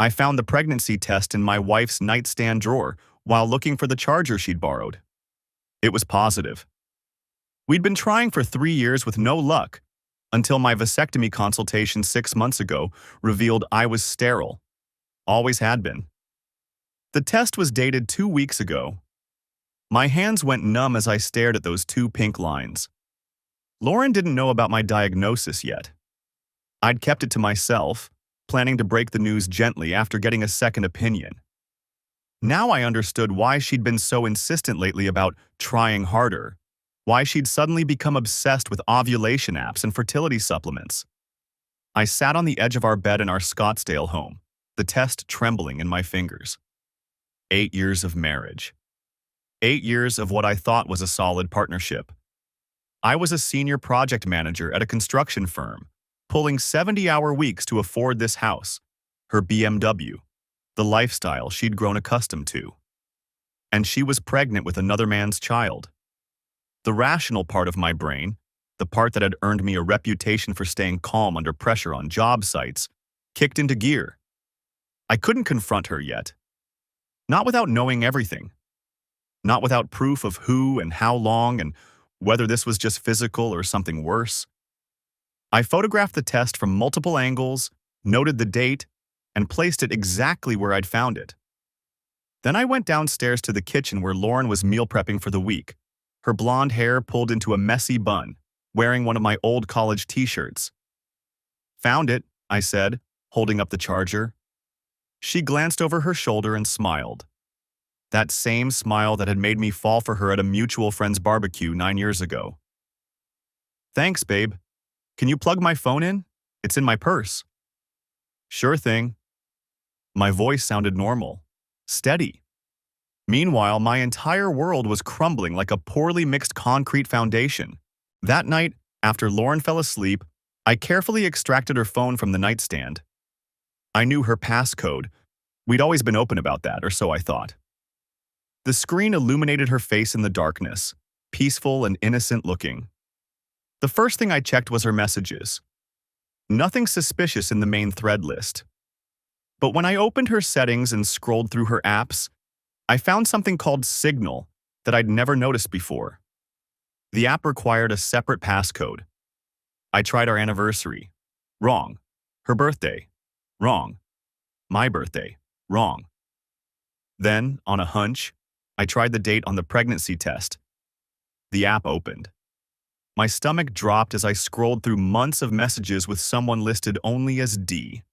I found the pregnancy test in my wife's nightstand drawer while looking for the charger she'd borrowed. It was positive. We'd been trying for 3 years with no luck, until my vasectomy consultation 6 months ago revealed I was sterile. Always had been. The test was dated 2 weeks ago. My hands went numb as I stared at those two pink lines. Lauren didn't know about my diagnosis yet. I'd kept it to myself, planning to break the news gently after getting a second opinion. Now I understood why she'd been so insistent lately about trying harder, why she'd suddenly become obsessed with ovulation apps and fertility supplements. I sat on the edge of our bed in our Scottsdale home, the test trembling in my fingers. 8 years of marriage. 8 years of what I thought was a solid partnership. I was a senior project manager at a construction firm, pulling 70-hour weeks to afford this house, her BMW, the lifestyle she'd grown accustomed to. And she was pregnant with another man's child. The rational part of my brain, the part that had earned me a reputation for staying calm under pressure on job sites, kicked into gear. I couldn't confront her yet. Not without knowing everything. Not without proof of who and how long and whether this was just physical or something worse. I photographed the test from multiple angles, noted the date, and placed it exactly where I'd found it. Then I went downstairs to the kitchen where Lauren was meal prepping for the week, her blonde hair pulled into a messy bun, wearing one of my old college t-shirts. "Found it," I said, holding up the charger. She glanced over her shoulder and smiled. That same smile that had made me fall for her at a mutual friend's barbecue 9 years ago. "Thanks, babe. Can you plug my phone in? It's in my purse." "Sure thing." My voice sounded normal, steady. Meanwhile, my entire world was crumbling like a poorly mixed concrete foundation. That night, after Lauren fell asleep, I carefully extracted her phone from the nightstand. I knew her passcode. We'd always been open about that, or so I thought. The screen illuminated her face in the darkness, peaceful and innocent looking. The first thing I checked was her messages. Nothing suspicious in the main thread list. But when I opened her settings and scrolled through her apps, I found something called Signal that I'd never noticed before. The app required a separate passcode. I tried our anniversary. Wrong. Her birthday. Wrong. My birthday. Wrong. Then, on a hunch, I tried the date on the pregnancy test. The app opened. My stomach dropped as I scrolled through months of messages with someone listed only as D.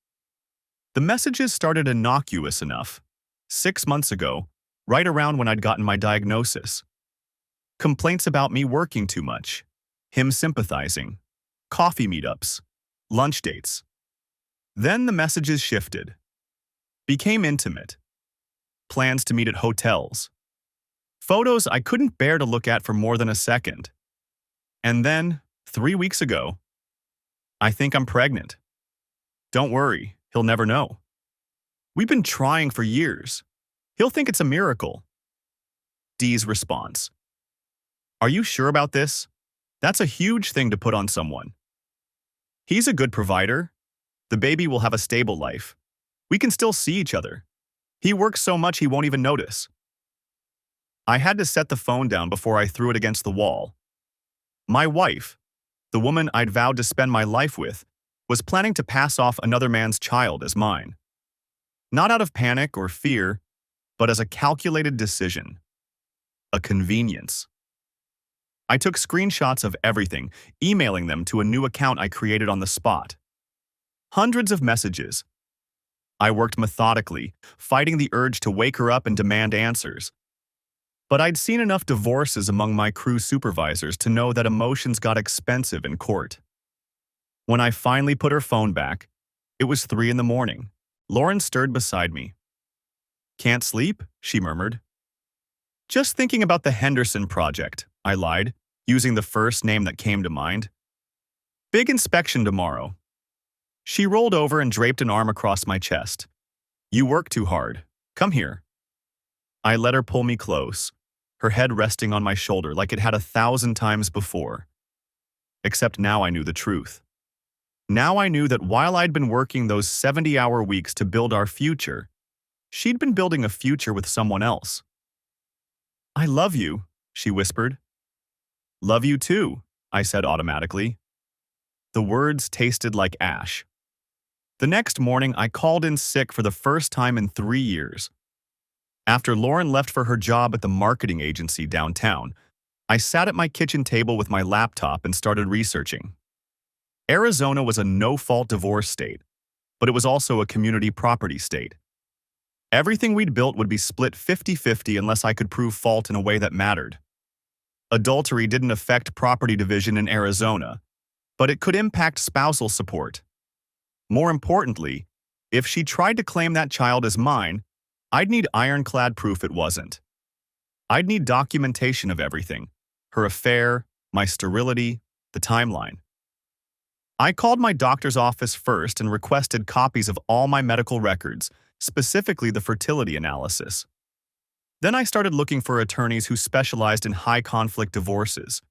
The messages started innocuous enough. 6 months ago, right around when I'd gotten my diagnosis. Complaints about me working too much, him sympathizing, coffee meetups, lunch dates. Then the messages shifted. Became intimate. Plans to meet at hotels. Photos I couldn't bear to look at for more than a second. And then, 3 weeks ago, "I think I'm pregnant. Don't worry, he'll never know. We've been trying for years. He'll think it's a miracle." D's response: "Are you sure about this? That's a huge thing to put on someone. He's a good provider. The baby will have a stable life. We can still see each other. He works so much he won't even notice." I had to set the phone down before I threw it against the wall. My wife, the woman I'd vowed to spend my life with, was planning to pass off another man's child as mine. Not out of panic or fear, but as a calculated decision. A convenience. I took screenshots of everything, emailing them to a new account I created on the spot. Hundreds of messages. I worked methodically, fighting the urge to wake her up and demand answers. But I'd seen enough divorces among my crew supervisors to know that emotions got expensive in court. When I finally put her phone back, it was 3 a.m. Lauren stirred beside me. "Can't sleep?" she murmured. "Just thinking about the Henderson project," I lied, using the first name that came to mind. "Big inspection tomorrow." She rolled over and draped an arm across my chest. "You work too hard. Come here." I let her pull me close, her head resting on my shoulder like it had 1,000 times before. Except now I knew the truth. Now I knew that while I'd been working those 70-hour weeks to build our future, she'd been building a future with someone else. "I love you," she whispered. "Love you too," I said automatically. The words tasted like ash. The next morning, I called in sick for the first time in 3 years. After Lauren left for her job at the marketing agency downtown, I sat at my kitchen table with my laptop and started researching. Arizona was a no-fault divorce state, but it was also a community property state. Everything we'd built would be split 50-50 unless I could prove fault in a way that mattered. Adultery didn't affect property division in Arizona, but it could impact spousal support. More importantly, if she tried to claim that child as mine, I'd need ironclad proof it wasn't. I'd need documentation of everything: her affair, my sterility, the timeline. I called my doctor's office first and requested copies of all my medical records, specifically the fertility analysis. Then I started looking for attorneys who specialized in high-conflict divorces.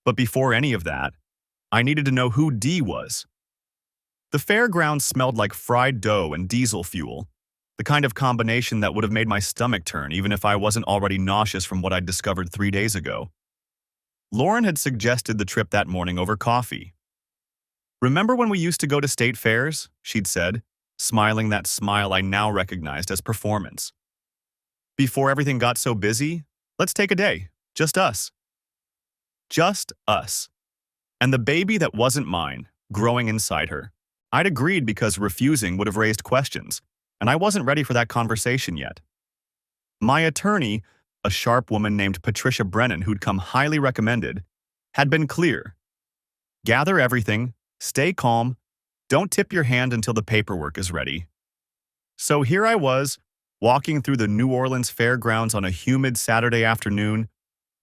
But before any of that, I needed to know who Dee was. The fairgrounds smelled like fried dough and diesel fuel, the kind of combination that would have made my stomach turn even if I wasn't already nauseous from what I'd discovered 3 days ago. Lauren had suggested the trip that morning over coffee. "Remember when we used to go to state fairs?" she'd said, smiling that smile I now recognized as performance. "Before everything got so busy, let's take a day, just us." Just us. And the baby that wasn't mine, growing inside her. I'd agreed because refusing would have raised questions, and I wasn't ready for that conversation yet. My attorney, a sharp woman named Patricia Brennan who'd come highly recommended, had been clear. "Gather everything, stay calm, don't tip your hand until the paperwork is ready." So here I was, walking through the New Orleans fairgrounds on a humid Saturday afternoon,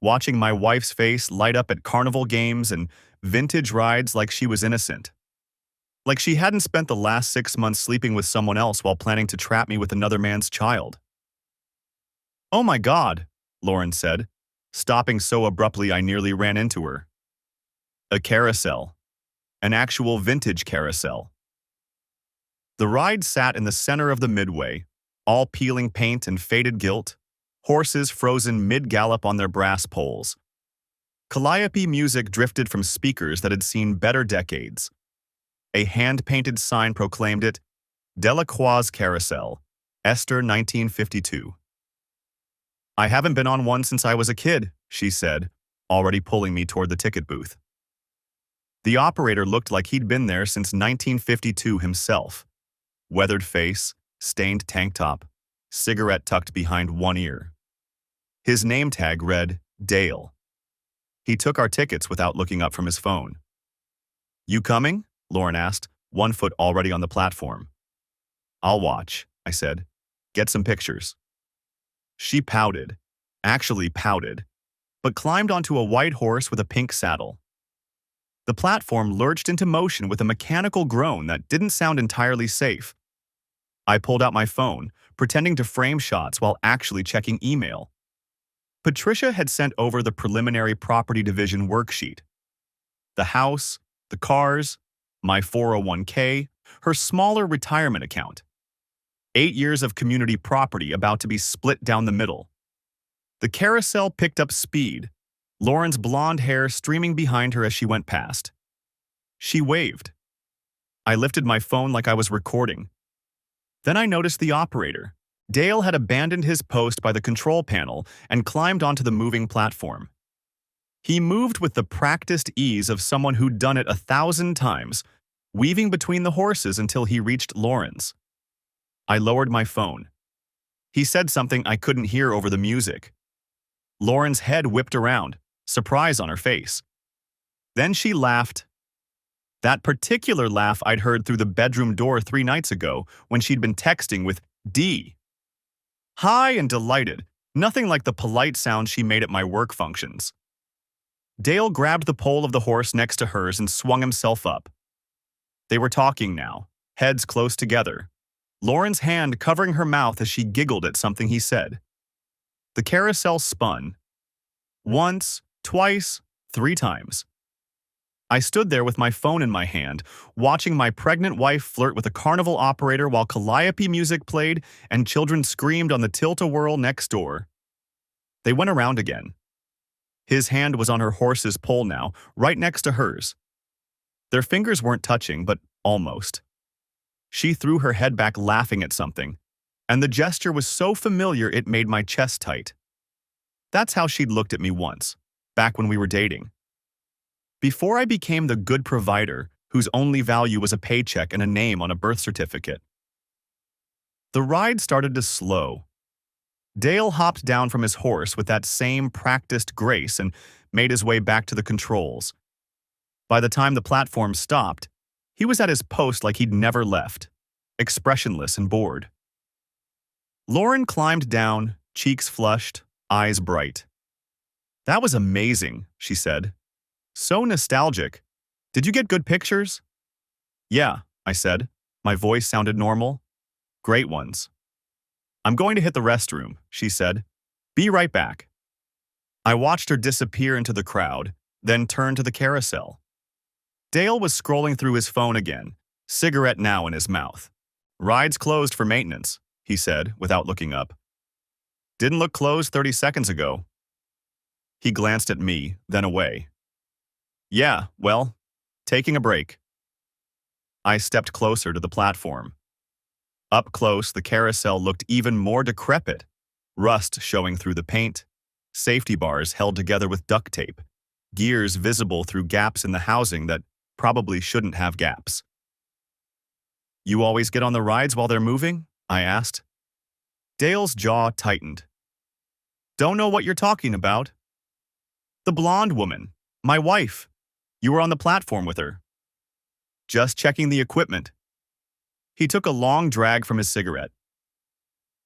watching my wife's face light up at carnival games and vintage rides like she was innocent. Like she hadn't spent the last 6 months sleeping with someone else while planning to trap me with another man's child. "Oh my God," Lauren said, stopping so abruptly I nearly ran into her. A carousel. An actual vintage carousel. The ride sat in the center of the midway, all peeling paint and faded gilt, horses frozen mid-gallop on their brass poles. Calliope music drifted from speakers that had seen better decades. A hand-painted sign proclaimed it, "Delacroix's Carousel, Esther 1952. "I haven't been on one since I was a kid," she said, already pulling me toward the ticket booth. The operator looked like he'd been there since 1952 himself. Weathered face, stained tank top, cigarette tucked behind one ear. His name tag read, Dale. He took our tickets without looking up from his phone. "You coming?" Lauren asked, one foot already on the platform. "I'll watch," I said. "Get some pictures." She pouted, actually pouted, but climbed onto a white horse with a pink saddle. The platform lurched into motion with a mechanical groan that didn't sound entirely safe. I pulled out my phone, pretending to frame shots while actually checking email. Patricia had sent over the preliminary property division worksheet. The house, the cars, my 401k, her smaller retirement account. 8 years of community property about to be split down the middle. The carousel picked up speed, Lauren's blonde hair streaming behind her as she went past. She waved. I lifted my phone like I was recording. Then I noticed the operator. Dale had abandoned his post by the control panel and climbed onto the moving platform. He moved with the practiced ease of someone who'd done it 1,000 times, weaving between the horses until he reached Lauren's. I lowered my phone. He said something I couldn't hear over the music. Lauren's head whipped around, surprise on her face. Then she laughed. That particular laugh I'd heard through the bedroom door 3 nights ago when she'd been texting with Dee. High and delighted, nothing like the polite sound she made at my work functions. Dale grabbed the pole of the horse next to hers and swung himself up. They were talking now, heads close together, Lauren's hand covering her mouth as she giggled at something he said. The carousel spun. Once, twice, 3 times. I stood there with my phone in my hand, watching my pregnant wife flirt with a carnival operator while calliope music played and children screamed on the tilt-a-whirl next door. They went around again. His hand was on her horse's pole now, right next to hers. Their fingers weren't touching, but almost. She threw her head back laughing at something, and the gesture was so familiar it made my chest tight. That's how she'd looked at me once, back when we were dating. Before I became the good provider whose only value was a paycheck and a name on a birth certificate. The ride started to slow. Dale hopped down from his horse with that same practiced grace and made his way back to the controls. By the time the platform stopped, he was at his post like he'd never left, expressionless and bored. Lauren climbed down, cheeks flushed, eyes bright. "That was amazing," she said. "So nostalgic. Did you get good pictures?" "Yeah," I said. My voice sounded normal. "Great ones." "I'm going to hit the restroom," she said. "Be right back." I watched her disappear into the crowd, then turn to the carousel. Dale was scrolling through his phone again, cigarette now in his mouth. "Ride's closed for maintenance," he said, without looking up. "Didn't look closed 30 seconds ago." He glanced at me, then away. "Yeah, well, taking a break." I stepped closer to the platform. Up close, the carousel looked even more decrepit, rust showing through the paint, safety bars held together with duct tape, gears visible through gaps in the housing that probably shouldn't have gaps. "You always get on the rides while they're moving?" I asked. Dale's jaw tightened. "Don't know what you're talking about." "The blonde woman, my wife. You were on the platform with her." "Just checking the equipment." He took a long drag from his cigarette.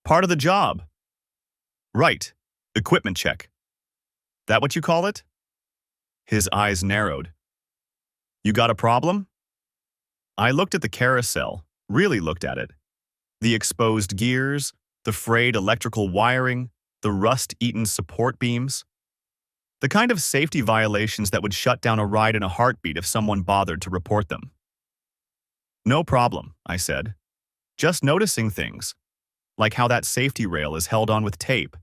"Part of the job." "Right, equipment check. That what you call it?" His eyes narrowed. "You got a problem?" I looked at the carousel, really looked at it. The exposed gears, the frayed electrical wiring, the rust-eaten support beams. The kind of safety violations that would shut down a ride in a heartbeat if someone bothered to report them. "No problem," I said. "Just noticing things, like how that safety rail is held on with tape.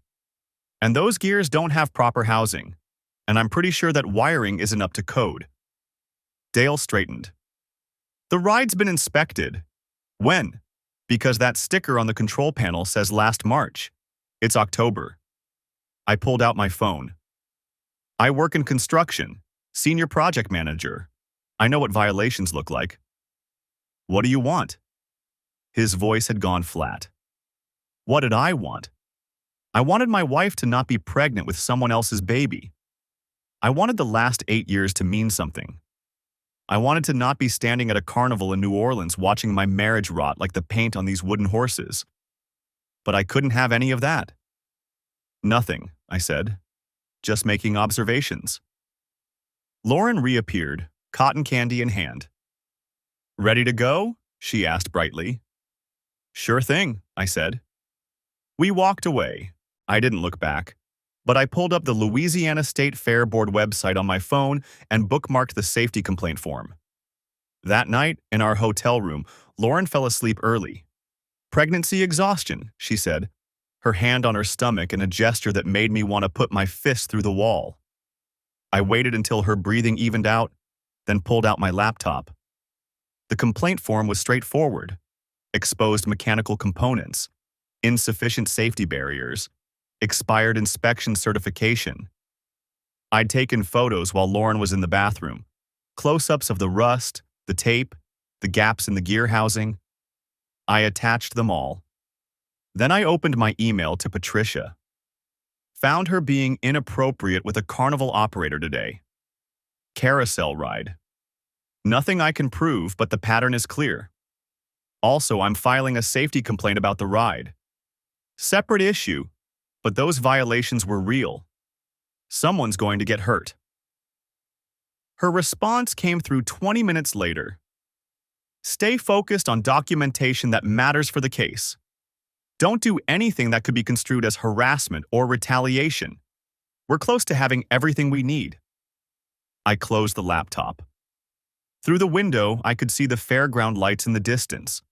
And those gears don't have proper housing, and I'm pretty sure that wiring isn't up to code." Dale straightened. "The ride's been inspected." "When?" "Because that sticker on the control panel says last March. It's October." I pulled out my phone. "I work in construction, senior project manager. I know what violations look like." "What do you want?" His voice had gone flat. What did I want? I wanted my wife to not be pregnant with someone else's baby. I wanted the last 8 years to mean something. I wanted to not be standing at a carnival in New Orleans watching my marriage rot like the paint on these wooden horses. But I couldn't have any of that. "Nothing," I said. "Just making observations." Lauren reappeared, cotton candy in hand. "Ready to go?" she asked brightly. "Sure thing," I said. We walked away. I didn't look back, but I pulled up the Louisiana State Fair Board website on my phone and bookmarked the safety complaint form. That night, in our hotel room, Lauren fell asleep early. "Pregnancy exhaustion," she said, her hand on her stomach in a gesture that made me want to put my fist through the wall. I waited until her breathing evened out, then pulled out my laptop. The complaint form was straightforward. Exposed mechanical components, insufficient safety barriers, expired inspection certification. I'd taken photos while Lauren was in the bathroom. Close-ups of the rust, the tape, the gaps in the gear housing. I attached them all. Then I opened my email to Patricia. Found her being inappropriate with a carnival operator today. Carousel ride. Nothing I can prove, but the pattern is clear. Also, I'm filing a safety complaint about the ride. Separate issue, but those violations were real. Someone's going to get hurt. Her response came through 20 minutes later. Stay focused on documentation that matters for the case. Don't do anything that could be construed as harassment or retaliation. We're close to having everything we need. I closed the laptop. Through the window, I could see the fairground lights in the distance,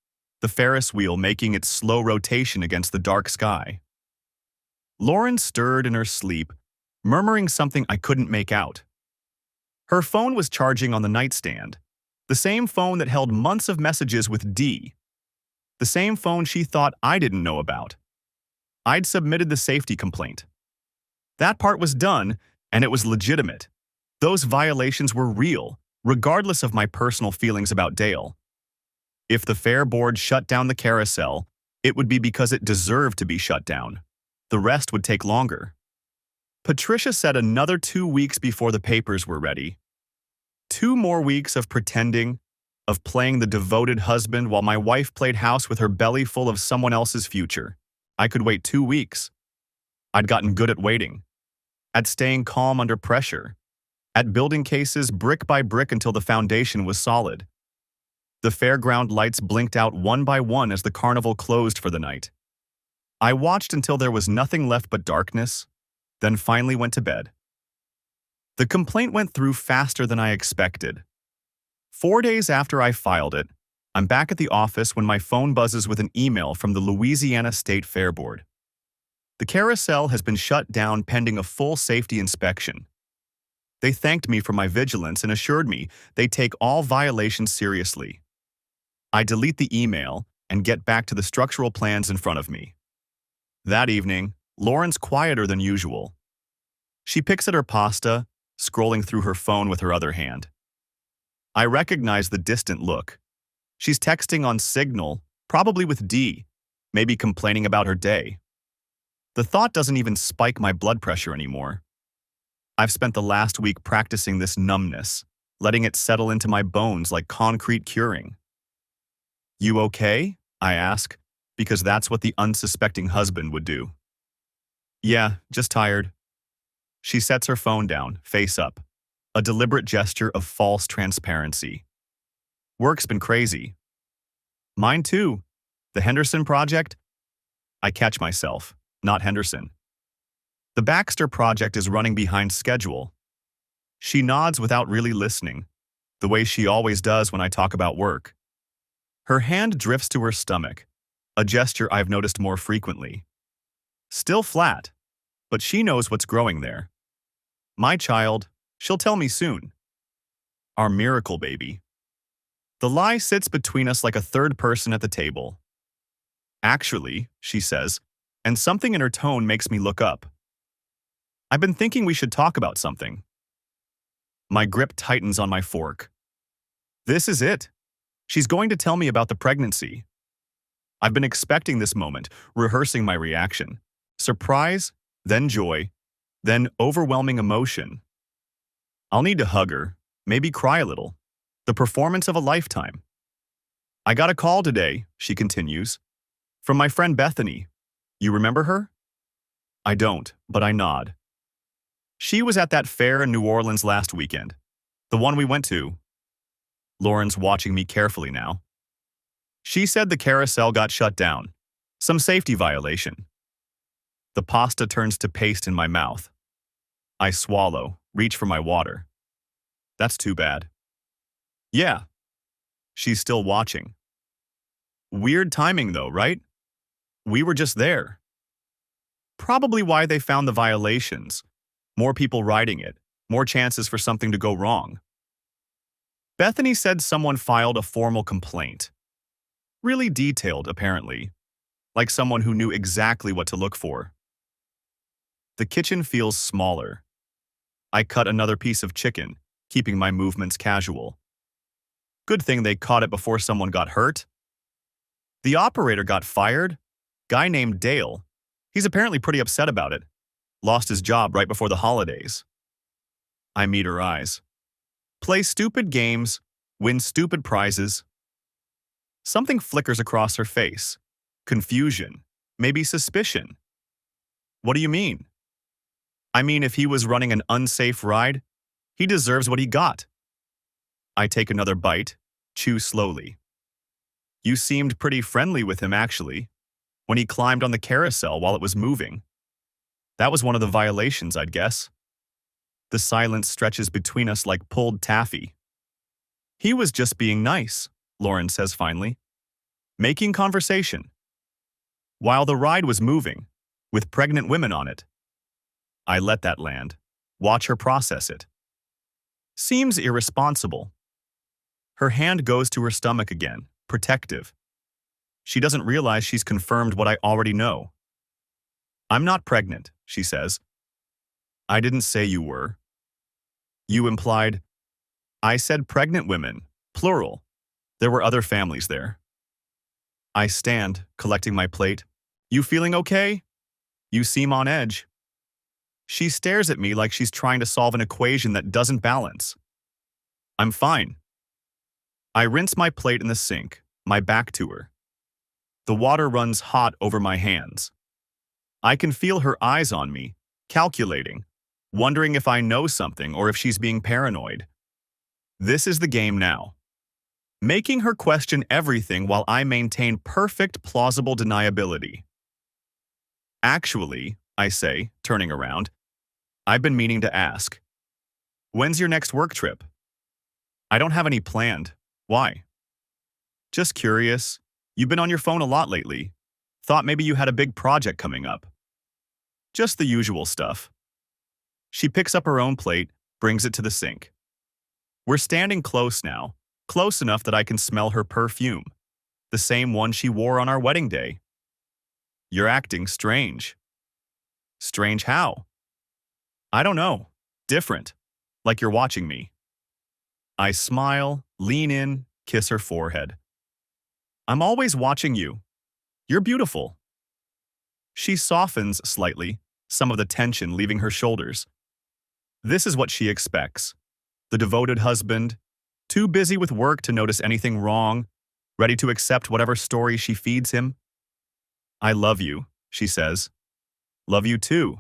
the Ferris wheel making its slow rotation against the dark sky. Lauren stirred in her sleep, murmuring something I couldn't make out. Her phone was charging on the nightstand, the same phone that held months of messages with D, the same phone she thought I didn't know about. I'd submitted the safety complaint. That part was done, and it was legitimate. Those violations were real, regardless of my personal feelings about Dale. If the fair board shut down the carousel, it would be because it deserved to be shut down. The rest would take longer. Patricia said another 2 weeks before the papers were ready. 2 more weeks of pretending, of playing the devoted husband while my wife played house with her belly full of someone else's future. I could wait 2 weeks. I'd gotten good at waiting, at staying calm under pressure, at building cases brick by brick until the foundation was solid. The fairground lights blinked out one by one as the carnival closed for the night. I watched until there was nothing left but darkness, then finally went to bed. The complaint went through faster than I expected. 4 days after I filed it, I'm back at the office when my phone buzzes with an email from the Louisiana State Fair Board. The carousel has been shut down pending a full safety inspection. They thanked me for my vigilance and assured me they take all violations seriously. I delete the email and get back to the structural plans in front of me. That evening, Lauren's quieter than usual. She picks at her pasta, scrolling through her phone with her other hand. I recognize the distant look. She's texting on Signal, probably with D, maybe complaining about her day. The thought doesn't even spike my blood pressure anymore. I've spent the last week practicing this numbness, letting it settle into my bones like concrete curing. You okay? I ask, because that's what the unsuspecting husband would do. Yeah, just tired. She sets her phone down, face up, a deliberate gesture of false transparency. Work's been crazy. Mine too. The Henderson project? I catch myself, not Henderson. The Baxter project is running behind schedule. She nods without really listening, the way she always does when I talk about work. Her hand drifts to her stomach, a gesture I've noticed more frequently. Still flat, but she knows what's growing there. My child, she'll tell me soon. Our miracle baby. The lie sits between us like a third person at the table. Actually, she says, and something in her tone makes me look up. I've been thinking we should talk about something. My grip tightens on my fork. This is it. She's going to tell me about the pregnancy. I've been expecting this moment, rehearsing my reaction. Surprise, then joy, then overwhelming emotion. I'll need to hug her, maybe cry a little. The performance of a lifetime. I got a call today, she continues, from my friend Bethany. You remember her? I don't, but I nod. She was at that fair in New Orleans last weekend, the one we went to. Lauren's watching me carefully now. She said the carousel got shut down. Some safety violation. The pasta turns to paste in my mouth. I swallow, reach for my water. That's too bad. Yeah. She's still watching. Weird timing though, right? We were just there. Probably why they found the violations. More people riding it, more chances for something to go wrong. Bethany said someone filed a formal complaint. Really detailed, apparently. Like someone who knew exactly what to look for. The kitchen feels smaller. I cut another piece of chicken, keeping my movements casual. Good thing they caught it before someone got hurt. The operator got fired. Guy named Dale. He's apparently pretty upset about it. Lost his job right before the holidays. I meet her eyes. Play stupid games, win stupid prizes. Something flickers across her face. Confusion, maybe suspicion. What do you mean? I mean, if he was running an unsafe ride, he deserves what he got. I take another bite, chew slowly. You seemed pretty friendly with him, actually, when he climbed on the carousel while it was moving. That was one of the violations, I'd guess. The silence stretches between us like pulled taffy. He was just being nice, Lauren says finally, making conversation. While the ride was moving, with pregnant women on it. I let that land. Watch her process it. Seems irresponsible. Her hand goes to her stomach again, protective. She doesn't realize she's confirmed what I already know. I'm not pregnant, she says. I didn't say you were. You implied. I said pregnant women, plural. There were other families there. I stand, collecting my plate. You feeling okay? You seem on edge. She stares at me like she's trying to solve an equation that doesn't balance. I'm fine. I rinse my plate in the sink, my back to her. The water runs hot over my hands. I can feel her eyes on me, calculating, wondering if I know something or if she's being paranoid. This is the game now. Making her question everything while I maintain perfect plausible deniability. Actually, I say, turning around, I've been meaning to ask. When's your next work trip? I don't have any planned. Why? Just curious. You've been on your phone a lot lately. Thought maybe you had a big project coming up. Just the usual stuff. She picks up her own plate, brings it to the sink. We're standing close now, close enough that I can smell her perfume, the same one she wore on our wedding day. You're acting strange. Strange how? I don't know. Different. Like you're watching me. I smile, lean in, kiss her forehead. I'm always watching you. You're beautiful. She softens slightly, some of the tension leaving her shoulders. This is what she expects. The devoted husband, too busy with work to notice anything wrong, ready to accept whatever story she feeds him. I love you, she says. Love you too.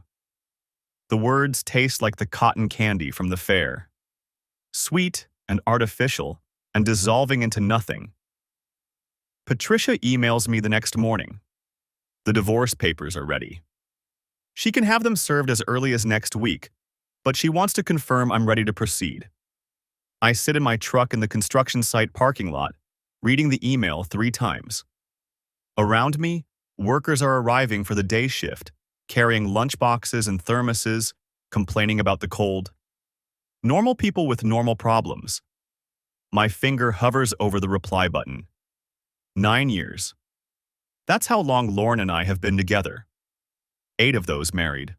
The words taste like the cotton candy from the fair. Sweet and artificial and dissolving into nothing. Patricia emails me the next morning. The divorce papers are ready. She can have them served as early as next week, but she wants to confirm I'm ready to proceed. I sit in my truck in the construction site parking lot, reading the email 3 times. Around me, workers are arriving for the day shift, carrying lunchboxes and thermoses, complaining about the cold. Normal people with normal problems. My finger hovers over the reply button. 9 years. That's how long Lauren and I have been together. 8 of those married.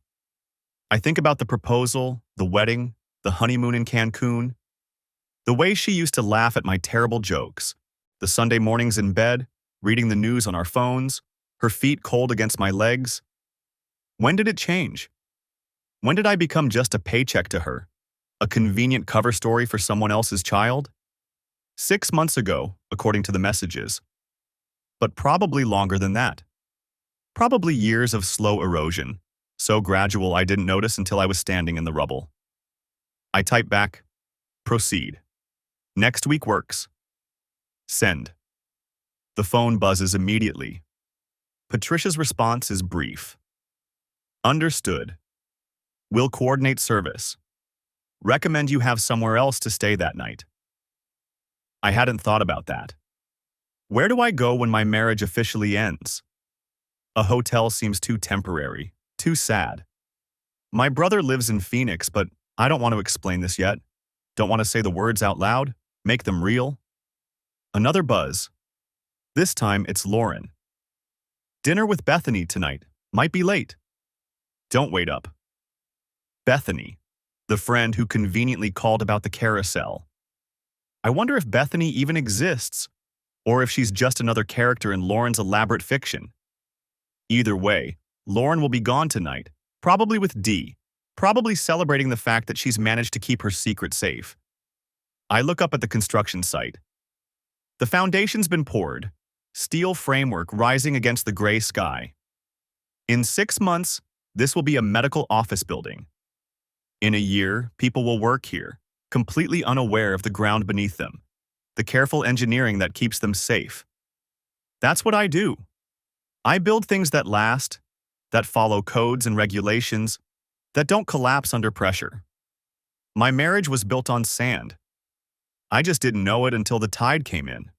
I think about the proposal, the wedding, the honeymoon in Cancun. The way she used to laugh at my terrible jokes. The Sunday mornings in bed, reading the news on our phones, her feet cold against my legs. When did it change? When did I become just a paycheck to her? A convenient cover story for someone else's child? 6 months ago, according to the messages. But probably longer than that. Probably years of slow erosion, so gradual I didn't notice until I was standing in the rubble. I type back, proceed. Next week works. Send. The phone buzzes immediately. Patricia's response is brief. Understood. Will coordinate service. Recommend you have somewhere else to stay that night. I hadn't thought about that. Where do I go when my marriage officially ends? A hotel seems too temporary, too sad. My brother lives in Phoenix, but I don't want to explain this yet. Don't want to say the words out loud, make them real. Another buzz. This time it's Lauren. Dinner with Bethany tonight. Might be late. Don't wait up. Bethany, the friend who conveniently called about the carousel. I wonder if Bethany even exists, or if she's just another character in Lauren's elaborate fiction. Either way, Lauren will be gone tonight, probably with D, probably celebrating the fact that she's managed to keep her secret safe. I look up at the construction site. The foundation's been poured, steel framework rising against the gray sky. In 6 months, this will be a medical office building. In a year, people will work here, completely unaware of the ground beneath them, the careful engineering that keeps them safe. That's what I do. I build things that last, that follow codes and regulations, that don't collapse under pressure. My marriage was built on sand. I just didn't know it until the tide came in.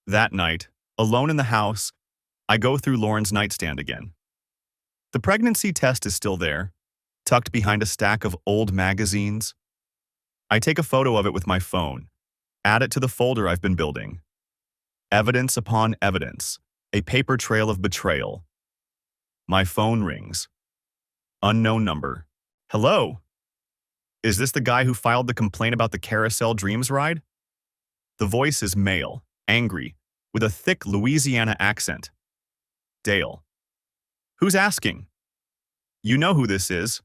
That night, alone in the house, I go through Lauren's nightstand again. The pregnancy test is still there, tucked behind a stack of old magazines. I take a photo of it with my phone, add it to the folder I've been building. Evidence upon evidence, a paper trail of betrayal. My phone rings. Unknown number. Hello? Is this the guy who filed the complaint about the Carousel Dreams ride? The voice is male, angry, with a thick Louisiana accent. Dale. Who's asking? You know who this is.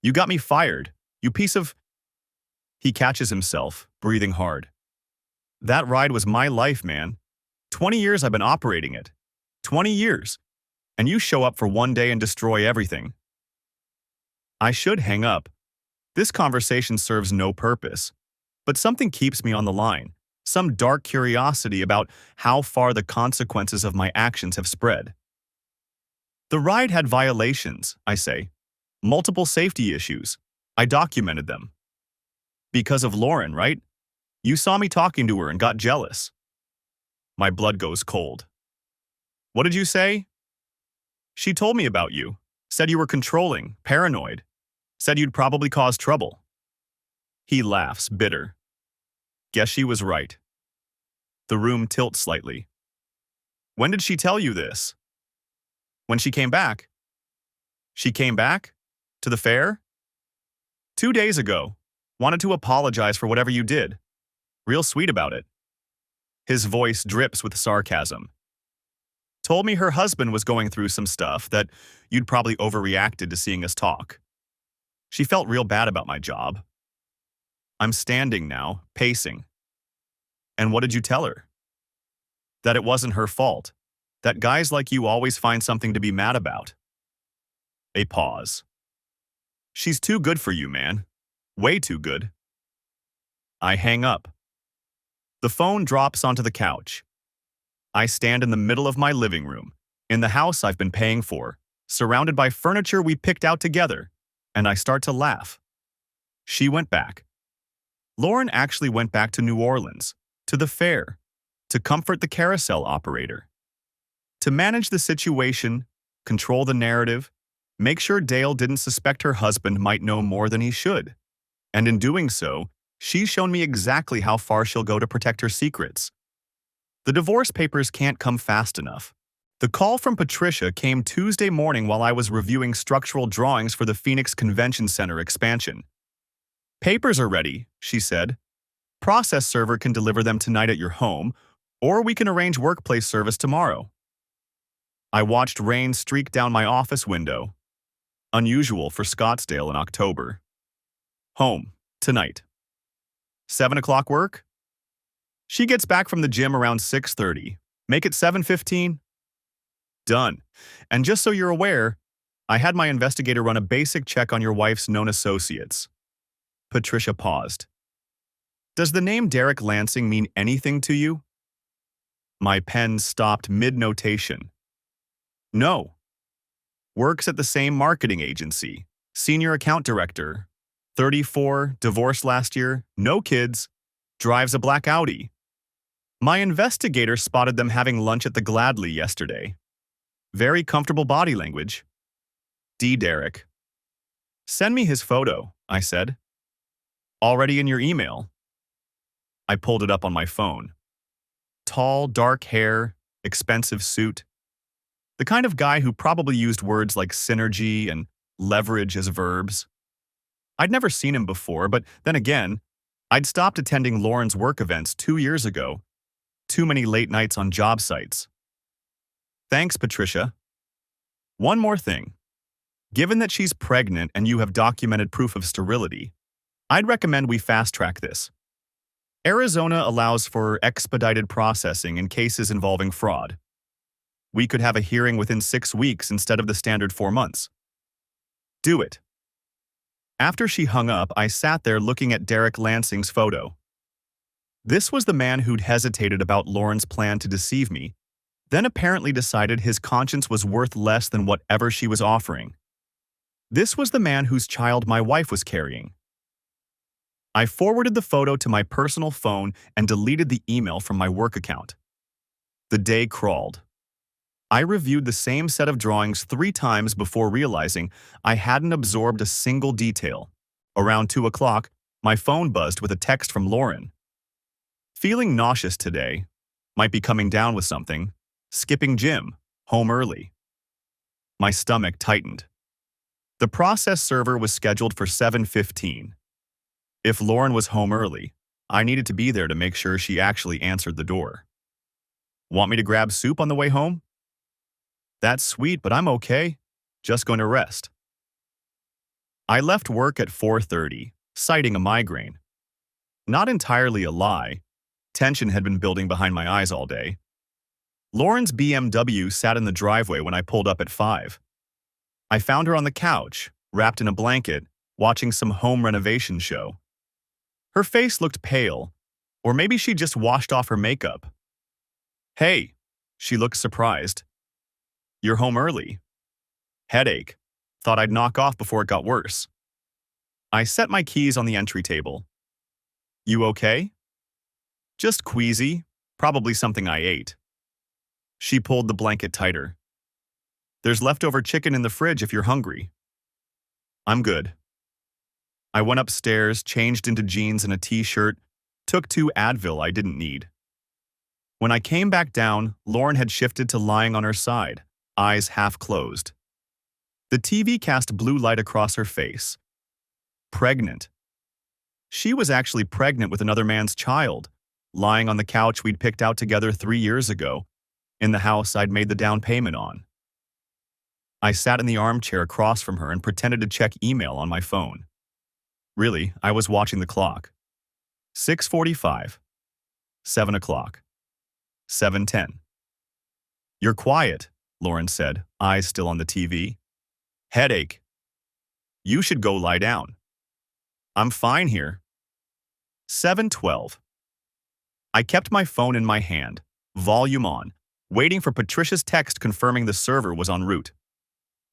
You got me fired, you piece of... He catches himself, breathing hard. That ride was my life, man. 20 years I've been operating it. 20 years. And you show up for one day and destroy everything. I should hang up. This conversation serves no purpose. But something keeps me on the line. Some dark curiosity about how far the consequences of my actions have spread. The ride had violations, I say. Multiple safety issues. I documented them. Because of Lauren, right? You saw me talking to her and got jealous. My blood goes cold. What did you say? She told me about you. Said you were controlling, paranoid. Said you'd probably cause trouble. He laughs, bitter. Guess she was right. The room tilts slightly. When did she tell you this? When she came back. She came back? To the fair? 2 days ago. Wanted to apologize for whatever you did. Real sweet about it. His voice drips with sarcasm. Told me her husband was going through some stuff that you'd probably overreacted to seeing us talk. She felt real bad about my job. I'm standing now, pacing. And what did you tell her? That it wasn't her fault. That guys like you always find something to be mad about. A pause. She's too good for you, man. Way too good. I hang up. The phone drops onto the couch. I stand in the middle of my living room, in the house I've been paying for, surrounded by furniture we picked out together, and I start to laugh. She went back. Lauren actually went back to New Orleans, to the fair, to comfort the carousel operator, to manage the situation, control the narrative, make sure Dale didn't suspect her husband might know more than he should. And in doing so, she's shown me exactly how far she'll go to protect her secrets. The divorce papers can't come fast enough. The call from Patricia came Tuesday morning while I was reviewing structural drawings for the Phoenix Convention Center expansion. Papers are ready, she said. Process server can deliver them tonight at your home, or we can arrange workplace service tomorrow. I watched rain streak down my office window. Unusual for Scottsdale in October. Home, tonight. 7 o'clock work? She gets back from the gym around 6:30. Make it 7:15? Done. And just so you're aware, I had my investigator run a basic check on your wife's known associates. Patricia paused. Does the name Derek Lansing mean anything to you? My pen stopped mid-notation. No. Works at the same marketing agency. Senior account director. 34, divorced last year, no kids, drives a black Audi. My investigator spotted them having lunch at the Gladly yesterday. Very comfortable body language. D. Derek. Send me his photo, I said. Already in your email. I pulled it up on my phone. Tall, dark hair, expensive suit. The kind of guy who probably used words like synergy and leverage as verbs. I'd never seen him before, but then again, I'd stopped attending Lauren's work events 2 years ago. Too many late nights on job sites. Thanks, Patricia. One more thing. Given that she's pregnant and you have documented proof of sterility, I'd recommend we fast-track this. Arizona allows for expedited processing in cases involving fraud. We could have a hearing within 6 weeks instead of the standard 4 months. Do it. After she hung up, I sat there looking at Derek Lansing's photo. This was the man who'd hesitated about Lauren's plan to deceive me, then apparently decided his conscience was worth less than whatever she was offering. This was the man whose child my wife was carrying. I forwarded the photo to my personal phone and deleted the email from my work account. The day crawled. I reviewed the same set of drawings 3 times before realizing I hadn't absorbed a single detail. Around 2 o'clock, my phone buzzed with a text from Lauren. Feeling nauseous today. Might be coming down with something. Skipping gym. Home early. My stomach tightened. The process server was scheduled for 7:15. If Lauren was home early, I needed to be there to make sure she actually answered the door. Want me to grab soup on the way home? That's sweet, but I'm okay. Just going to rest. I left work at 4:30, citing a migraine. Not entirely a lie. Tension had been building behind my eyes all day. Lauren's BMW sat in the driveway when I pulled up at 5. I found her on the couch, wrapped in a blanket, watching some home renovation show. Her face looked pale, or maybe she just washed off her makeup. Hey, she looked surprised. You're home early. Headache. Thought I'd knock off before it got worse. I set my keys on the entry table. You okay? Just queasy, probably something I ate. She pulled the blanket tighter. There's leftover chicken in the fridge if you're hungry. I'm good. I went upstairs, changed into jeans and a t-shirt, took 2 Advil I didn't need. When I came back down, Lauren had shifted to lying on her side, eyes half closed. The TV cast blue light across her face. Pregnant. She was actually pregnant with another man's child, lying on the couch we'd picked out together 3 years ago, in the house I'd made the down payment on. I sat in the armchair across from her and pretended to check email on my phone. Really, I was watching the clock. 6:45. 7 o'clock. 7:10. You're quiet, Lauren said, eyes still on the TV. Headache. You should go lie down. I'm fine here. 7:12. I kept my phone in my hand, volume on, waiting for Patricia's text confirming the server was en route.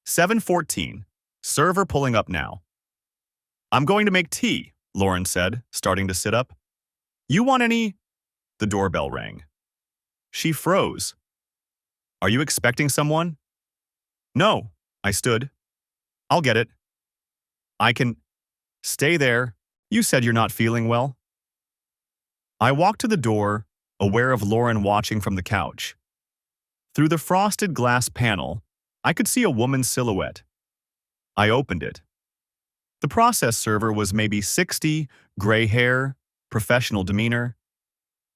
7:14. Server pulling up now. I'm going to make tea, Lauren said, starting to sit up. You want any? The doorbell rang. She froze. Are you expecting someone? No, I stood. I'll get it. I can. Stay there. You said you're not feeling well. I walked to the door, aware of Lauren watching from the couch. Through the frosted glass panel, I could see a woman's silhouette. I opened it. The process server was maybe 60, gray hair, professional demeanor.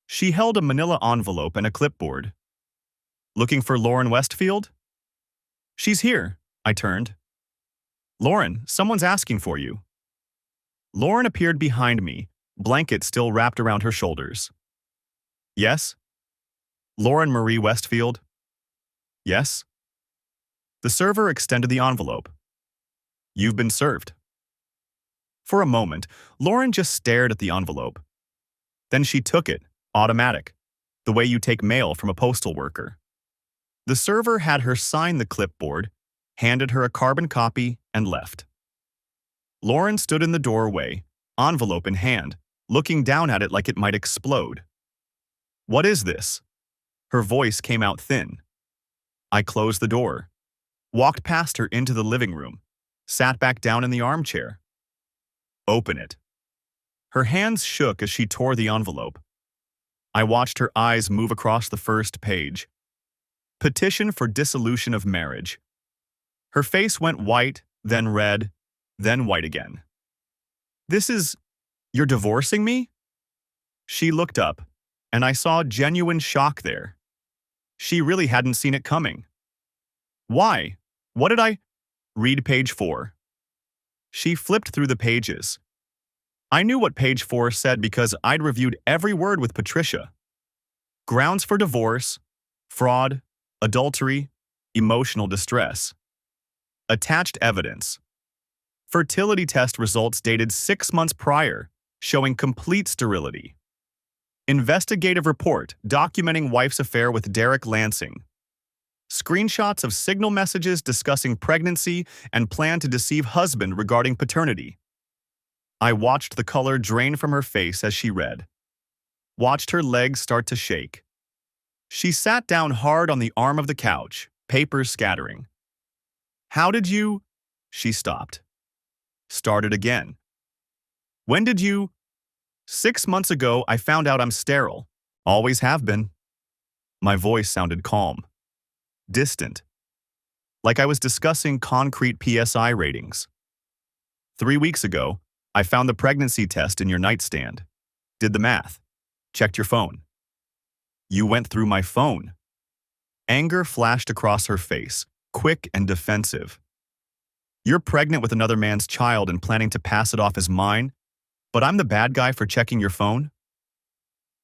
She held a manila envelope and a clipboard. Looking for Lauren Westfield? She's here, I turned. Lauren, someone's asking for you. Lauren appeared behind me, blanket still wrapped around her shoulders. Yes? Lauren Marie Westfield? Yes? The server extended the envelope. You've been served. For a moment, Lauren just stared at the envelope. Then she took it, automatic, the way you take mail from a postal worker. The server had her sign the clipboard, handed her a carbon copy, and left. Lauren stood in the doorway, envelope in hand, looking down at it like it might explode. What is this? Her voice came out thin. I closed the door, walked past her into the living room, sat back down in the armchair. Open it. Her hands shook as she tore the envelope. I watched her eyes move across the first page. Petition for dissolution of marriage. Her face went white, then red, then white again. You're divorcing me? She looked up, and I saw genuine shock there. She really hadn't seen it coming. Why? What did I? Read page 4. She flipped through the pages. I knew what page 4 said because I'd reviewed every word with Patricia. Grounds for divorce, fraud, adultery, emotional distress. Attached evidence. Fertility test results dated 6 months prior, showing complete sterility. Investigative report documenting wife's affair with Derek Lansing. Screenshots of signal messages discussing pregnancy and plan to deceive husband regarding paternity. I watched the color drain from her face as she read, watched her legs start to shake. She sat down hard on the arm of the couch, papers scattering. How did you? She stopped. Started again. When did you? 6 months ago, I found out I'm sterile. Always have been. My voice sounded calm, distant, like I was discussing concrete PSI ratings. 3 weeks ago, I found the pregnancy test in your nightstand. Did the math. Checked your phone. You went through my phone. Anger flashed across her face, quick and defensive. You're pregnant with another man's child and planning to pass it off as mine, but I'm the bad guy for checking your phone?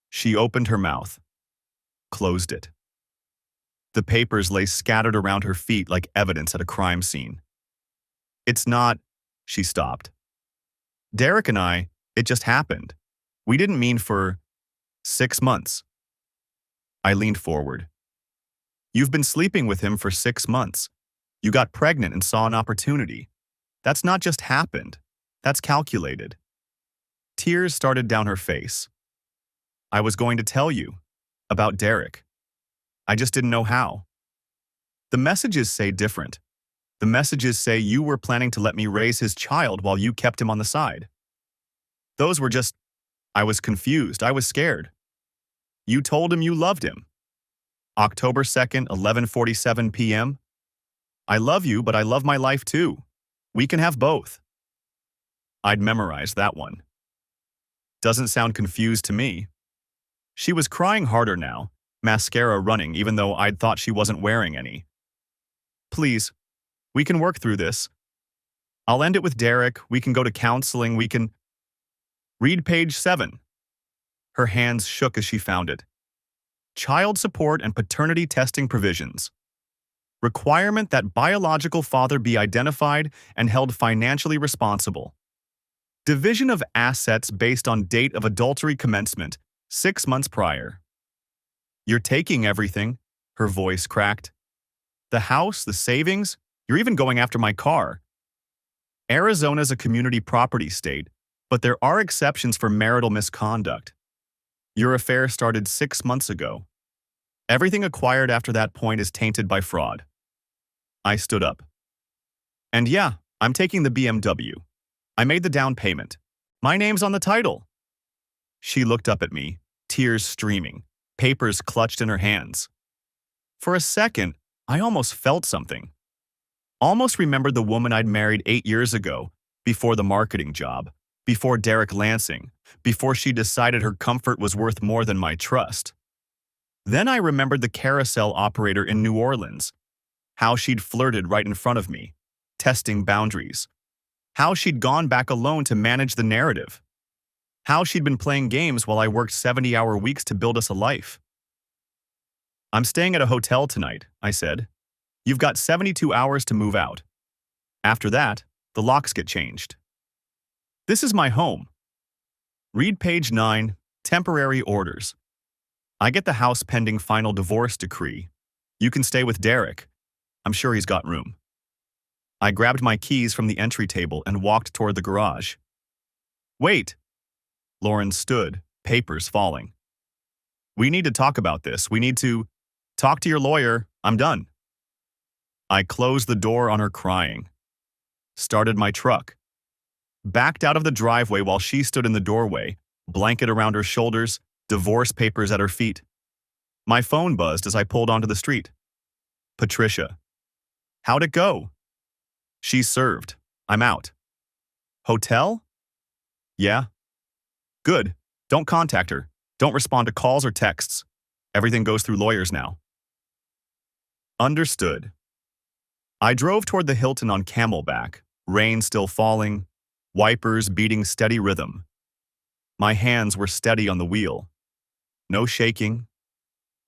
She opened her mouth, closed it. The papers lay scattered around her feet like evidence at a crime scene. It's not, she stopped. Derek and I, it just happened. We didn't mean for 6 months. I leaned forward. You've been sleeping with him for 6 months. You got pregnant and saw an opportunity. That's not just happened. That's calculated. Tears started down her face. I was going to tell you about Derek. I just didn't know how. The messages say different. The messages say you were planning to let me raise his child while you kept him on the side. Those were just, I was confused. I was scared. You told him you loved him. October 2nd, 11:47 p.m. I love you, but I love my life too. We can have both. I'd memorized that one. Doesn't sound confused to me. She was crying harder now, mascara running even though I'd thought she wasn't wearing any. Please, we can work through this. I'll end it with Derek, we can go to counseling, we can… Read page 7. Her hands shook as she found it. Child support and paternity testing provisions. Requirement that biological father be identified and held financially responsible. Division of assets based on date of adultery commencement, 6 months prior. You're taking everything, her voice cracked. The house, the savings, you're even going after my car. Arizona's a community property state, but there are exceptions for marital misconduct. Your affair started 6 months ago. Everything acquired after that point is tainted by fraud. I stood up. And yeah, I'm taking the BMW. I made the down payment. My name's on the title. She looked up at me, tears streaming, papers clutched in her hands. For a second, I almost felt something. Almost remembered the woman I'd married 8 years ago, before the marketing job, before Derek Lansing, before she decided her comfort was worth more than my trust. Then I remembered the carousel operator in New Orleans, how she'd flirted right in front of me, testing boundaries, how she'd gone back alone to manage the narrative, how she'd been playing games while I worked 70-hour weeks to build us a life. I'm staying at a hotel tonight, I said. You've got 72 hours to move out. After that, the locks get changed. This is my home. Read page 9, temporary orders. I get the house pending final divorce decree. You can stay with Derek. I'm sure he's got room. I grabbed my keys from the entry table and walked toward the garage. Wait. Lauren stood, papers falling. We need to talk about this. We need to… Talk to your lawyer. I'm done. I closed the door on her crying. Started my truck. Backed out of the driveway while she stood in the doorway, blanket around her shoulders, divorce papers at her feet. My phone buzzed as I pulled onto the street. Patricia. How'd it go? She's served. I'm out. Hotel? Yeah. Good. Don't contact her. Don't respond to calls or texts. Everything goes through lawyers now. Understood. I drove toward the Hilton on Camelback, rain still falling, wipers beating steady rhythm. My hands were steady on the wheel. No shaking,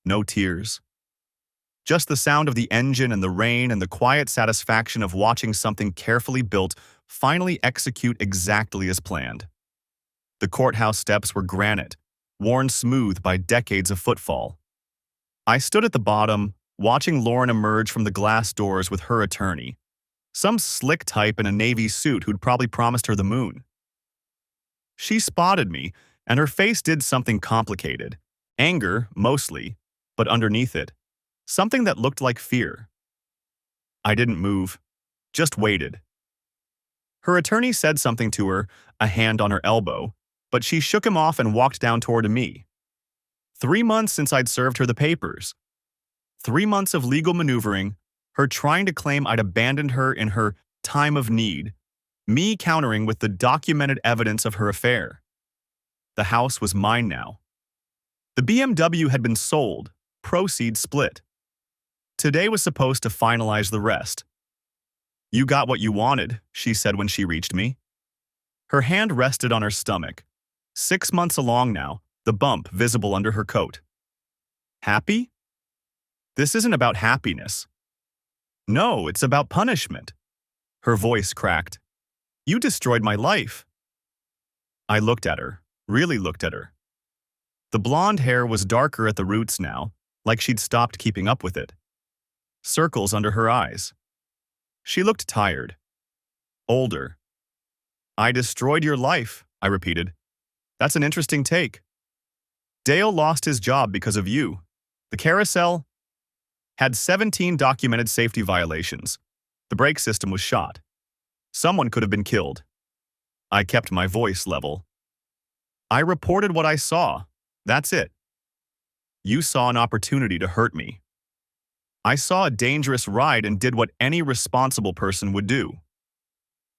no tears. Just the sound of the engine and the rain and the quiet satisfaction of watching something carefully built finally execute exactly as planned. The courthouse steps were granite, worn smooth by decades of footfall. I stood at the bottom, watching Lauren emerge from the glass doors with her attorney, some slick type in a navy suit who'd probably promised her the moon. She spotted me, and her face did something complicated. Anger, mostly, but underneath it, something that looked like fear. I didn't move, just waited. Her attorney said something to her, a hand on her elbow, but she shook him off and walked down toward me. 3 months since I'd served her the papers. 3 months of legal maneuvering, her trying to claim I'd abandoned her in her time of need, me countering with the documented evidence of her affair. The house was mine now. The BMW had been sold, proceeds split. Today was supposed to finalize the rest. You got what you wanted, she said when she reached me. Her hand rested on her stomach. 6 months along now, the bump visible under her coat. Happy? This isn't about happiness. No, it's about punishment. Her voice cracked. You destroyed my life. I looked at her, really looked at her. The blonde hair was darker at the roots now, like she'd stopped keeping up with it. Circles under her eyes. She looked tired. Older. I destroyed your life, I repeated. That's an interesting take. Dale lost his job because of you. The carousel had 17 documented safety violations. The brake system was shot. Someone could have been killed. I kept my voice level. I reported what I saw. That's it. You saw an opportunity to hurt me. I saw a dangerous ride and did what any responsible person would do.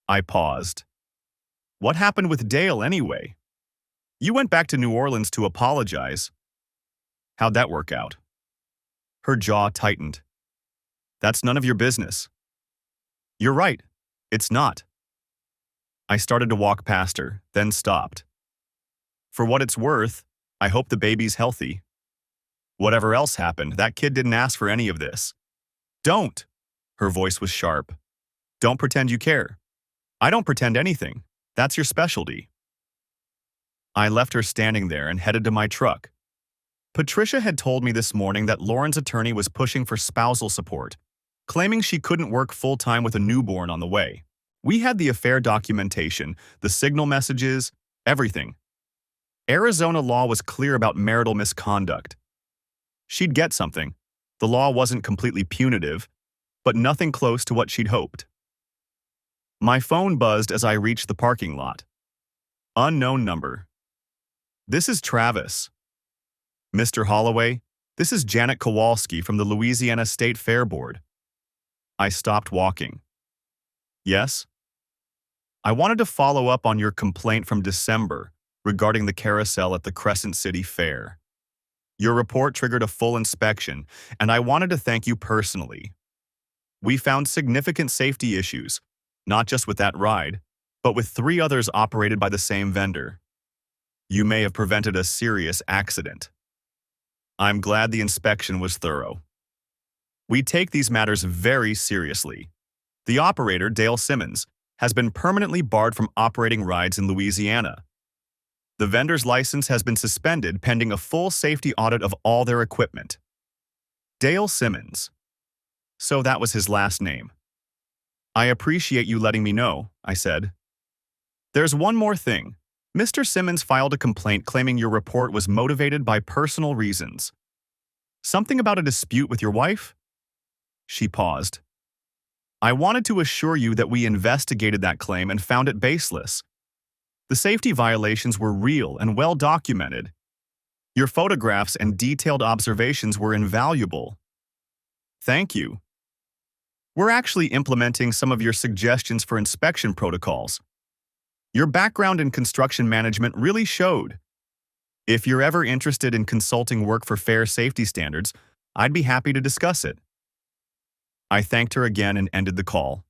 I paused. What happened with Dale anyway? You went back to New Orleans to apologize. How'd that work out? Her jaw tightened. That's none of your business. You're right. It's not. I started to walk past her, then stopped. For what it's worth, I hope the baby's healthy. Whatever else happened, that kid didn't ask for any of this. Don't. Her voice was sharp. Don't pretend you care. I don't pretend anything. That's your specialty. I left her standing there and headed to my truck. Patricia had told me this morning that Lauren's attorney was pushing for spousal support, claiming she couldn't work full-time with a newborn on the way. We had the affair documentation, the signal messages, everything. Arizona law was clear about marital misconduct. She'd get something. The law wasn't completely punitive, but nothing close to what she'd hoped. My phone buzzed as I reached the parking lot. Unknown number. This is Travis. Mr. Holloway, this is Janet Kowalski from the Louisiana State Fair Board. I stopped walking. Yes? I wanted to follow up on your complaint from December regarding the carousel at the Crescent City Fair. Your report triggered a full inspection, and I wanted to thank you personally. We found significant safety issues, not just with that ride, but with 3 others operated by the same vendor. You may have prevented a serious accident. I'm glad the inspection was thorough. We take these matters very seriously. The operator, Dale Simmons, has been permanently barred from operating rides in Louisiana. The vendor's license has been suspended pending a full safety audit of all their equipment. Dale Simmons. So that was his last name. I appreciate you letting me know, I said. There's one more thing. Mr. Simmons filed a complaint claiming your report was motivated by personal reasons. Something about a dispute with your wife? She paused. I wanted to assure you that we investigated that claim and found it baseless. The safety violations were real and well documented. Your photographs and detailed observations were invaluable. Thank you. We're actually implementing some of your suggestions for inspection protocols. Your background in construction management really showed. If you're ever interested in consulting work for fair safety standards, I'd be happy to discuss it. I thanked her again and ended the call.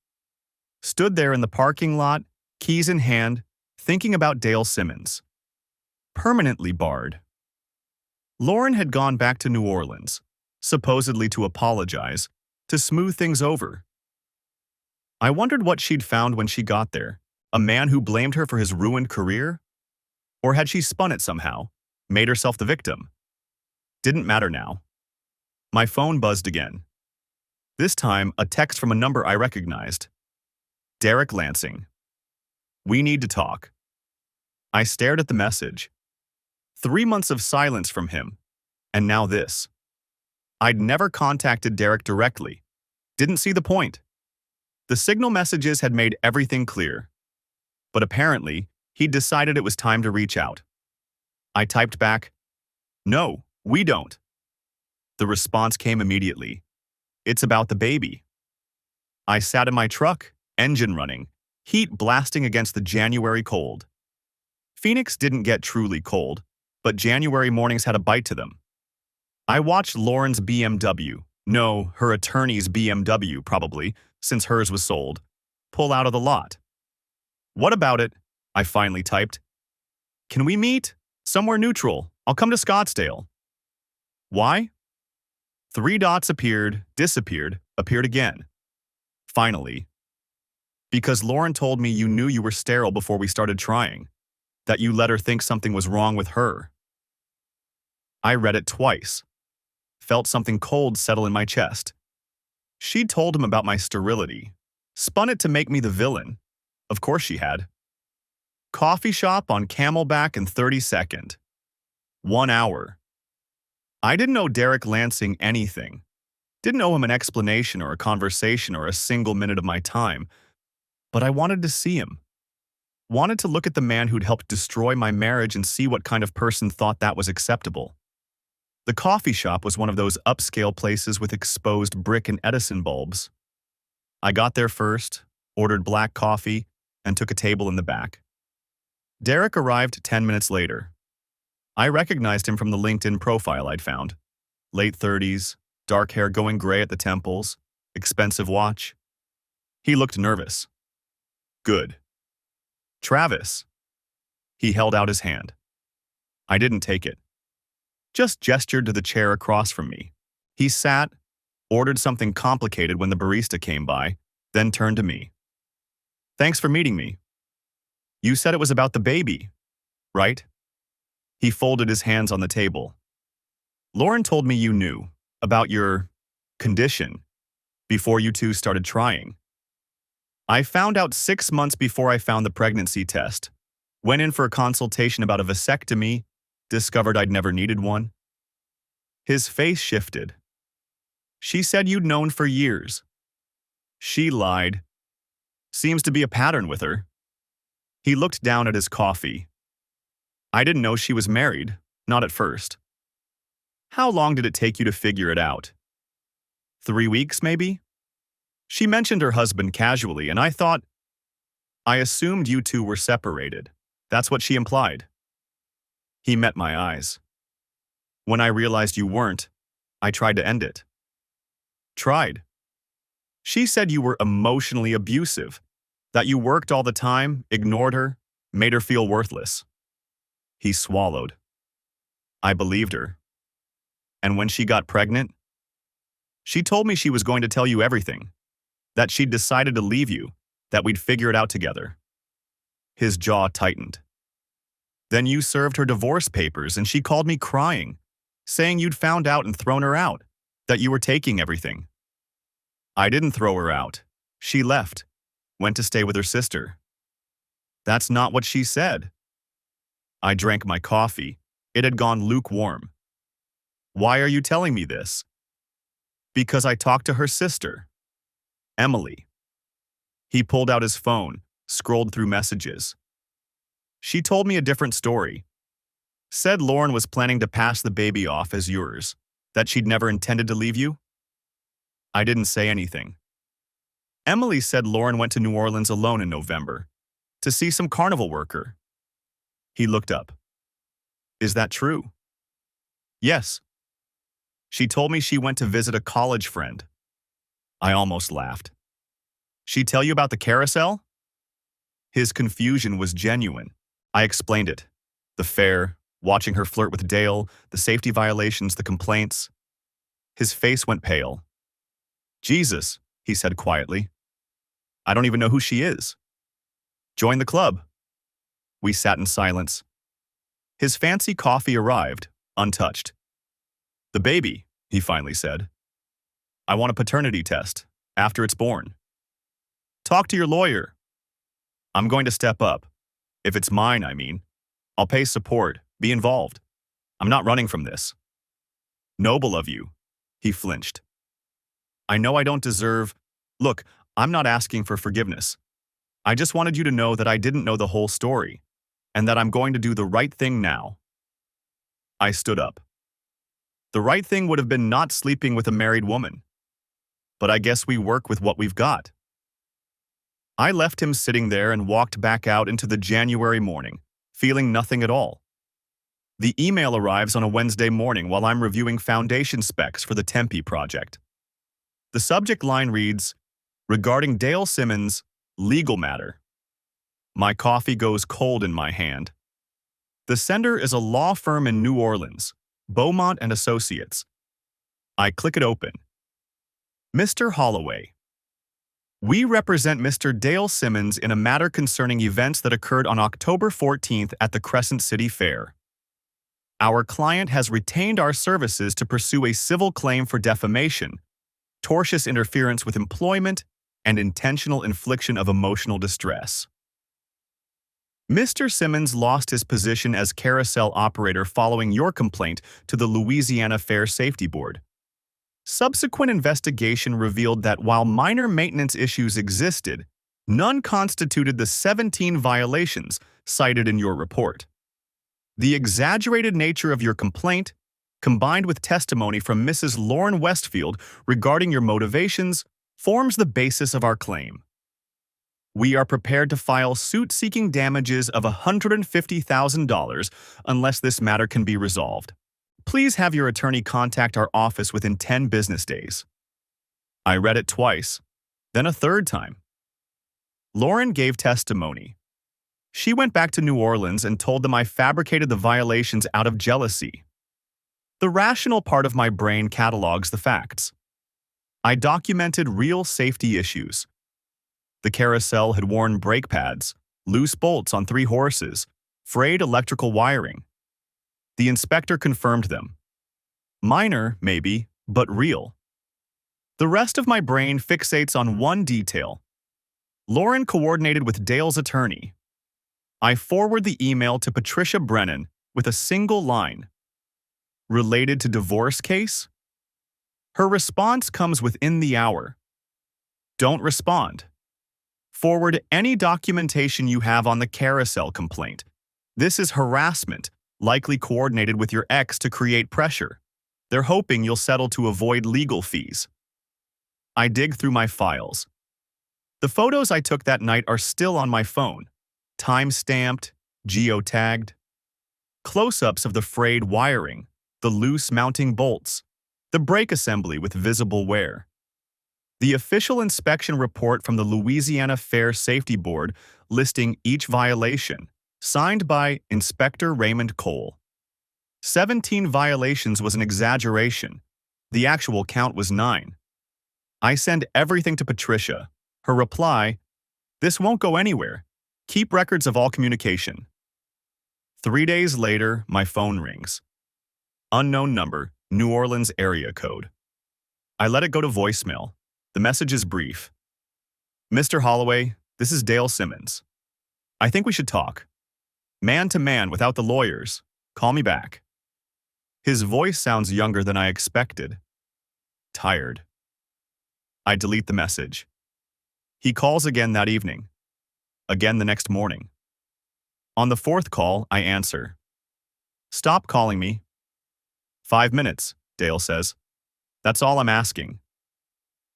Stood there in the parking lot, keys in hand, thinking about Dale Simmons. Permanently barred. Lauren had gone back to New Orleans, supposedly to apologize, to smooth things over. I wondered what she'd found when she got there. A man who blamed her for his ruined career? Or had she spun it somehow, made herself the victim? Didn't matter now. My phone buzzed again. This time, a text from a number I recognized. Derek Lansing. We need to talk. I stared at the message. 3 months of silence from him, and now this. I'd never contacted Derek directly. Didn't see the point. The signal messages had made everything clear. But apparently, he'd decided it was time to reach out. I typed back, "No, we don't." The response came immediately. "It's about the baby." I sat in my truck, engine running, heat blasting against the January cold. Phoenix didn't get truly cold, but January mornings had a bite to them. I watched Lauren's BMW, no, her attorney's BMW probably, since hers was sold, pull out of the lot. "What about it?" I finally typed. "Can we meet? Somewhere neutral. I'll come to Scottsdale." Why? 3 dots appeared, disappeared, appeared again. Finally. "Because Lauren told me you knew you were sterile before we started trying. That you let her think something was wrong with her." I read it twice. Felt something cold settle in my chest. She told him about my sterility. Spun it to make me the villain. Of course she had. Coffee shop on Camelback and 32nd. 1 hour. I didn't owe Derek Lansing anything. Didn't owe him an explanation or a conversation or a single minute of my time. But I wanted to see him. Wanted to look at the man who'd helped destroy my marriage and see what kind of person thought that was acceptable. The coffee shop was one of those upscale places with exposed brick and Edison bulbs. I got there first, ordered black coffee, and took a table in the back. Derek arrived 10 minutes later. I recognized him from the LinkedIn profile I'd found. Late 30s, dark hair going gray at the temples, expensive watch. He looked nervous. "Good. Travis." He held out his hand. I didn't take it. Just gestured to the chair across from me. He sat, ordered something complicated when the barista came by, then turned to me. "Thanks for meeting me. You said it was about the baby, right?" He folded his hands on the table. "Lauren told me you knew about your condition before you two started trying. I found out 6 months before I found the pregnancy test. Went in for a consultation about a vasectomy, discovered I'd never needed one." His face shifted. "She said you'd known for years." "She lied. Seems to be a pattern with her." He looked down at his coffee. "I didn't know she was married, not at first." "How long did it take you to figure it out?" 3 weeks, maybe? She mentioned her husband casually, and I thought, I assumed you two were separated. That's what she implied. He met my eyes. "When I realized you weren't, I tried to end it." "Tried?" "She said you were emotionally abusive, that you worked all the time, ignored her, made her feel worthless." He swallowed. I believed her. "And when she got pregnant, she told me she was going to tell you everything, that she'd decided to leave you, that we'd figure it out together." His jaw tightened. "Then you served her divorce papers and she called me crying, saying you'd found out and thrown her out, that you were taking everything." "I didn't throw her out. She left, went to stay with her sister." "That's not what she said." I drank my coffee. It had gone lukewarm. "Why are you telling me this?" "Because I talked to her sister, Emily." He pulled out his phone, scrolled through messages. "She told me a different story. Said Lauren was planning to pass the baby off as yours, that she'd never intended to leave you." I didn't say anything. "Emily said Lauren went to New Orleans alone in November, to see some carnival worker." He looked up. "Is that true?" "Yes. She told me she went to visit a college friend." I almost laughed. "She tell you about the carousel?" His confusion was genuine. I explained it. The fair, watching her flirt with Dale, the safety violations, the complaints. His face went pale. "Jesus," he said quietly. "I don't even know who she is." "Join the club." We sat in silence. His fancy coffee arrived, untouched. "The baby," he finally said. "I want a paternity test, after it's born." "Talk to your lawyer." "I'm going to step up. If it's mine, I mean." I'll pay support. Be involved. I'm not running from this. Noble of you. He flinched. I know I don't deserve. Look, I'm not asking for forgiveness. I just wanted you to know that I didn't know the whole story, and that I'm going to do the right thing now. I stood up. The right thing would have been not sleeping with a married woman. But I guess we work with what we've got. I left him sitting there and walked back out into the January morning, feeling nothing at all. The email arrives on a Wednesday morning while I'm reviewing foundation specs for the Tempe project. The subject line reads, "Regarding Dale Simmons, legal matter." My coffee goes cold in my hand. The sender is a law firm in New Orleans, Beaumont and Associates. I click it open. Mr. Holloway. We represent Mr. Dale Simmons in a matter concerning events that occurred on October 14th at the Crescent City Fair. Our client has retained our services to pursue a civil claim for defamation, tortious interference with employment, and intentional infliction of emotional distress. Mr. Simmons lost his position as carousel operator following your complaint to the Louisiana Fair Safety Board. Subsequent investigation revealed that while minor maintenance issues existed, none constituted the 17 violations cited in your report. The exaggerated nature of your complaint, combined with testimony from Mrs. Lauren Westfield regarding your motivations, forms the basis of our claim. We are prepared to file suit seeking damages of $150,000 unless this matter can be resolved. Please have your attorney contact our office within 10 business days. I read it twice, then a third time. Lauren gave testimony. She went back to New Orleans and told them I fabricated the violations out of jealousy. The rational part of my brain catalogs the facts. I documented real safety issues. The carousel had worn brake pads, loose bolts on 3 horses, frayed electrical wiring. The inspector confirmed them. Minor, maybe, but real. The rest of my brain fixates on one detail. Lauren coordinated with Dale's attorney. I forward the email to Patricia Brennan with a single line. Related to divorce case? Her response comes within the hour. Don't respond. Forward any documentation you have on the carousel complaint. This is harassment, likely coordinated with your ex to create pressure. They're hoping you'll settle to avoid legal fees. I dig through my files. The photos I took that night are still on my phone, time-stamped, geotagged. Close-ups of the frayed wiring, the loose mounting bolts, the brake assembly with visible wear. The official inspection report from the Louisiana Fair Safety Board listing each violation, signed by Inspector Raymond Cole. 17 violations was an exaggeration. The actual count was 9. I send everything to Patricia. Her reply, "This won't go anywhere. Keep records of all communication." 3 days later, my phone rings. Unknown number, New Orleans area code. I let it go to voicemail. The message is brief. "Mr. Holloway, this is Dale Simmons. I think we should talk. Man to man without the lawyers. Call me back." His voice sounds younger than I expected. Tired. I delete the message. He calls again that evening. Again the next morning. On the 4th call, I answer. "Stop calling me." 5 minutes, Dale says. "That's all I'm asking.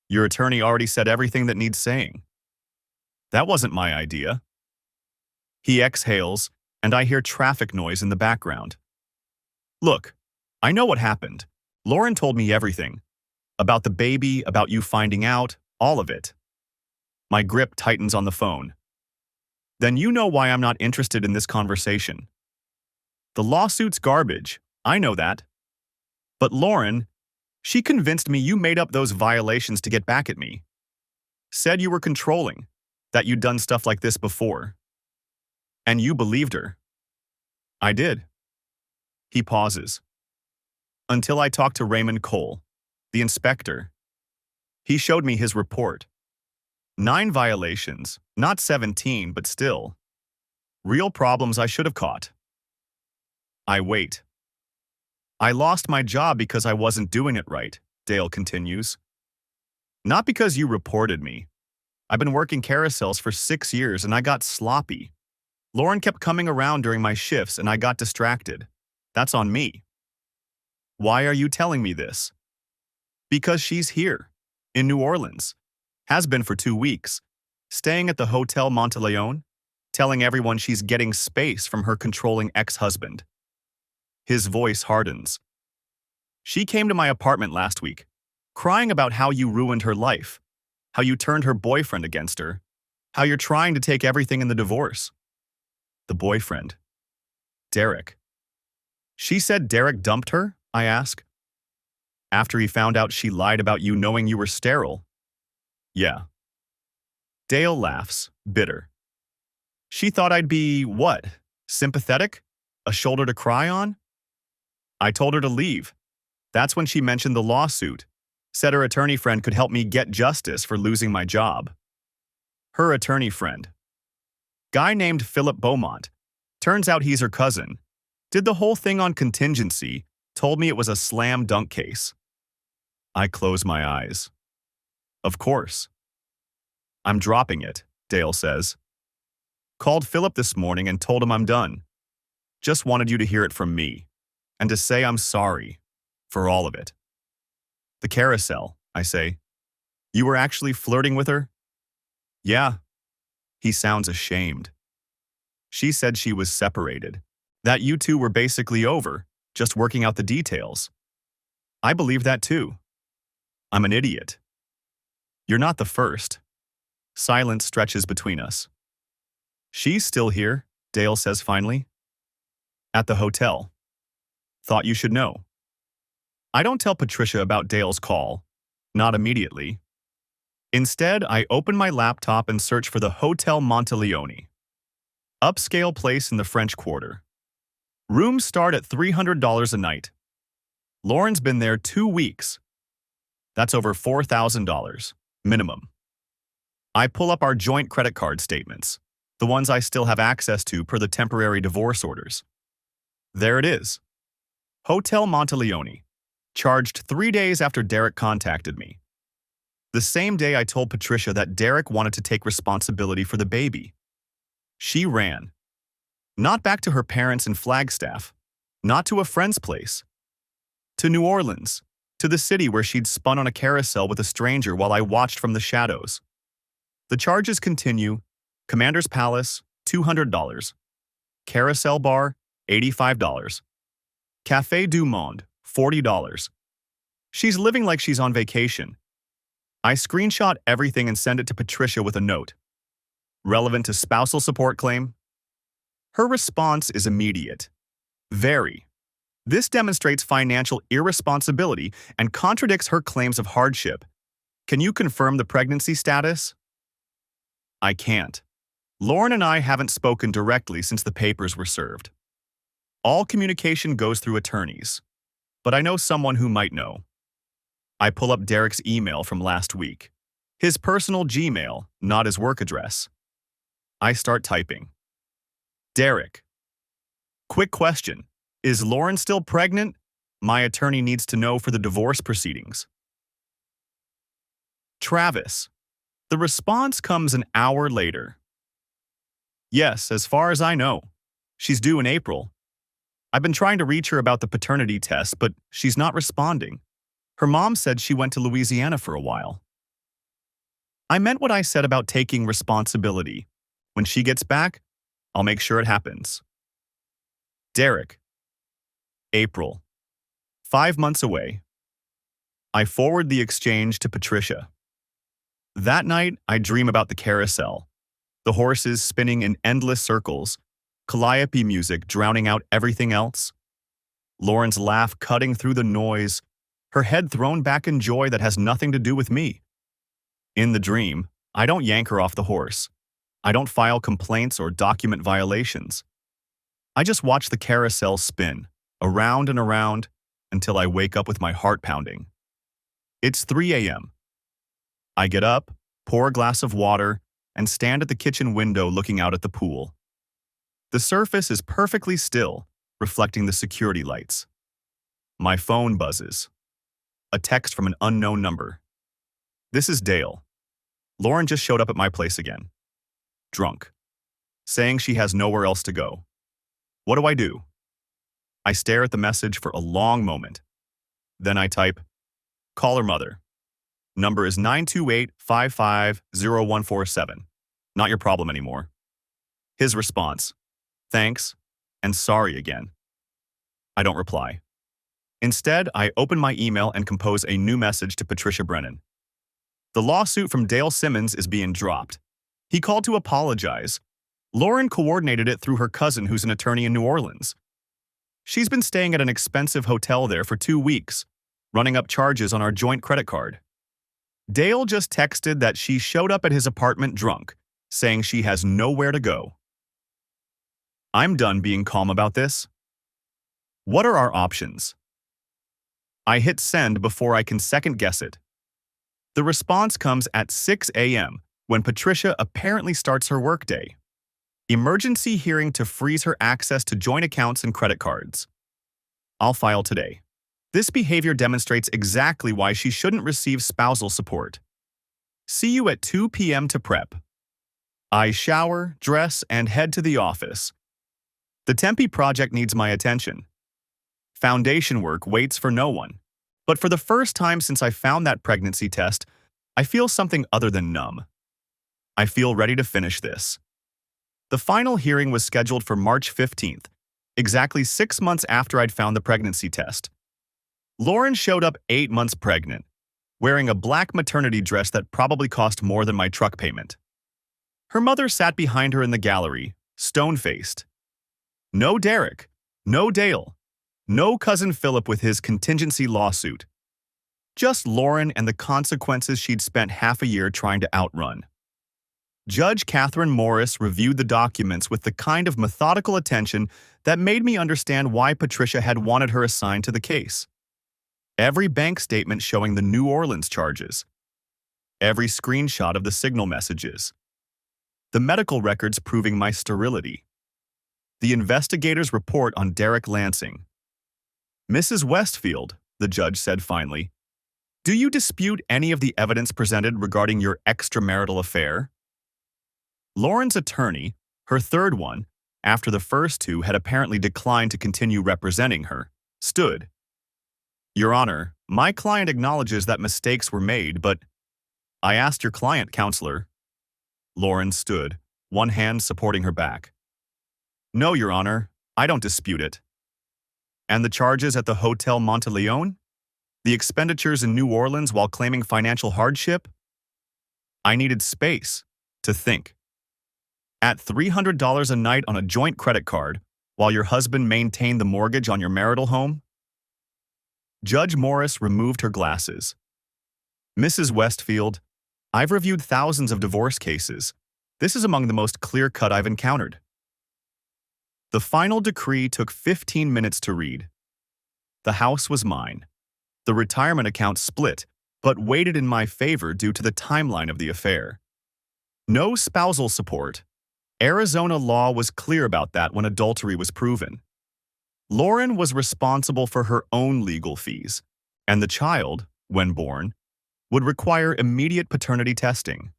Your attorney already said everything that needs saying." That wasn't my idea. He exhales, and I hear traffic noise in the background. "Look, I know what happened. Lauren told me everything. About the baby, about you finding out, all of it." My grip tightens on the phone. "Then you know why I'm not interested in this conversation. The lawsuit's garbage, I know that. But Lauren, she convinced me you made up those violations to get back at me. Said you were controlling, that you'd done stuff like this before. And you believed her." "I did." He pauses. "Until I talked to Raymond Cole, the inspector. He showed me his report. 9 violations, not 17, but still. Real problems I should have caught. I wait. I lost my job because I wasn't doing it right, Dale continues. Not because you reported me. I've been working carousels for 6 years and I got sloppy. Lauren kept coming around during my shifts and I got distracted. That's on me. Why are you telling me this? Because she's here, in New Orleans. Has been for 2 weeks. Staying at the Hotel Monteleone, telling everyone she's getting space from her controlling ex-husband. His voice hardens. She came to my apartment last week, crying about how you ruined her life, how you turned her boyfriend against her, how you're trying to take everything in the divorce. The boyfriend. Derek. She said Derek dumped her, I ask. After he found out she lied about you knowing you were sterile. Yeah. Dale laughs, bitter. She thought I'd be, what, sympathetic? A shoulder to cry on? I told her to leave. That's when she mentioned the lawsuit, said her attorney friend could help me get justice for losing my job. Her attorney friend. Guy named Philip Beaumont. Turns out he's her cousin. Did the whole thing on contingency, told me it was a slam dunk case. I close my eyes. Of course. I'm dropping it, Dale says. Called Philip this morning and told him I'm done. Just wanted you to hear it from me, and to say I'm sorry for all of it. The carousel, I say. You were actually flirting with her? Yeah. He sounds ashamed. She said she was separated, that you two were basically over, just working out the details. I believe that too. I'm an idiot. You're not the first. Silence stretches between us. She's still here, Dale says finally. At the hotel. Thought you should know. I don't tell Patricia about Dale's call. Not immediately. Instead, I open my laptop and search for the Hotel Monteleone. Upscale place in the French Quarter. Rooms start at $300 a night. Lauren's been there 2 weeks. That's over $4,000, minimum. I pull up our joint credit card statements, the ones I still have access to per the temporary divorce orders. There it is. Hotel Monteleone. Charged 3 days after Derek contacted me. The same day I told Patricia that Derek wanted to take responsibility for the baby. She ran. Not back to her parents in Flagstaff. Not to a friend's place. To New Orleans. To the city where she'd spun on a carousel with a stranger while I watched from the shadows. The charges continue. Commander's Palace, $200. Carousel Bar, $85. Café du Monde, $40. She's living like she's on vacation. I screenshot everything and send it to Patricia with a note. Relevant to spousal support claim? Her response is immediate. Very. This demonstrates financial irresponsibility and contradicts her claims of hardship. Can you confirm the pregnancy status? I can't. Lauren and I haven't spoken directly since the papers were served. All communication goes through attorneys, but I know someone who might know. I pull up Derek's email from last week. His personal Gmail, not his work address. I start typing. Derek. Quick question. Is Lauren still pregnant? My attorney needs to know for the divorce proceedings. Travis. The response comes an hour later. Yes, as far as I know. She's due in April. I've been trying to reach her about the paternity test, but she's not responding. Her mom said she went to Louisiana for a while. I meant what I said about taking responsibility. When she gets back, I'll make sure it happens. Derek. April. 5 months away. I forward the exchange to Patricia. That night, I dream about the carousel. The horses spinning in endless circles, calliope music drowning out everything else. Lauren's laugh cutting through the noise, her head thrown back in joy that has nothing to do with me. In the dream, I don't yank her off the horse. I don't file complaints or document violations. I just watch the carousel spin, around and around, until I wake up with my heart pounding. It's 3 a.m. I get up, pour a glass of water, and stand at the kitchen window looking out at the pool. The surface is perfectly still, reflecting the security lights. My phone buzzes. A text from an unknown number. This is Dale. Lauren just showed up at my place again. Drunk. Saying she has nowhere else to go. What do I do? I stare at the message for a long moment. Then I type, call her mother. Number is 928-550147. Not your problem anymore. His response, thanks, and sorry again. I don't reply. Instead, I open my email and compose a new message to Patricia Brennan. The lawsuit from Dale Simmons is being dropped. He called to apologize. Lauren coordinated it through her cousin, who's an attorney in New Orleans. She's been staying at an expensive hotel there for 2 weeks, running up charges on our joint credit card. Dale just texted that she showed up at his apartment drunk, saying she has nowhere to go. I'm done being calm about this. What are our options? I hit send before I can second-guess it. The response comes at 6 a.m. when Patricia apparently starts her workday. Emergency hearing to freeze her access to joint accounts and credit cards. I'll file today. This behavior demonstrates exactly why she shouldn't receive spousal support. See you at 2 p.m. to prep. I shower, dress, and head to the office. The Tempe project needs my attention. Foundation work waits for no one. But for the first time since I found that pregnancy test, I feel something other than numb. I feel ready to finish this. The final hearing was scheduled for March 15th, exactly 6 months after I'd found the pregnancy test. Lauren showed up 8 months pregnant, wearing a black maternity dress that probably cost more than my truck payment. Her mother sat behind her in the gallery, stone-faced. No Derek, no Dale, no cousin Philip with his contingency lawsuit. Just Lauren and the consequences she'd spent half a year trying to outrun. Judge Catherine Morris reviewed the documents with the kind of methodical attention that made me understand why Patricia had wanted her assigned to the case. Every bank statement showing the New Orleans charges. Every screenshot of the signal messages. The medical records proving my sterility. The investigator's report on Derek Lansing. Mrs. Westfield, the judge said finally, do you dispute any of the evidence presented regarding your extramarital affair? Lauren's attorney, her third one, after the first two had apparently declined to continue representing her, stood. Your Honor, my client acknowledges that mistakes were made, but I asked your client, counselor. Lauren stood, one hand supporting her back. No, Your Honor, I don't dispute it. And the charges at the Hotel Monteleone? The expenditures in New Orleans while claiming financial hardship? I needed space to think. At $300 a night on a joint credit card, while your husband maintained the mortgage on your marital home? Judge Morris removed her glasses. Mrs. Westfield, I've reviewed thousands of divorce cases. This is among the most clear-cut I've encountered. The final decree took 15 minutes to read. The house was mine. The retirement account split, but weighted in my favor due to the timeline of the affair. No spousal support. Arizona law was clear about that when adultery was proven. Lauren was responsible for her own legal fees, and the child, when born, would require immediate paternity testing.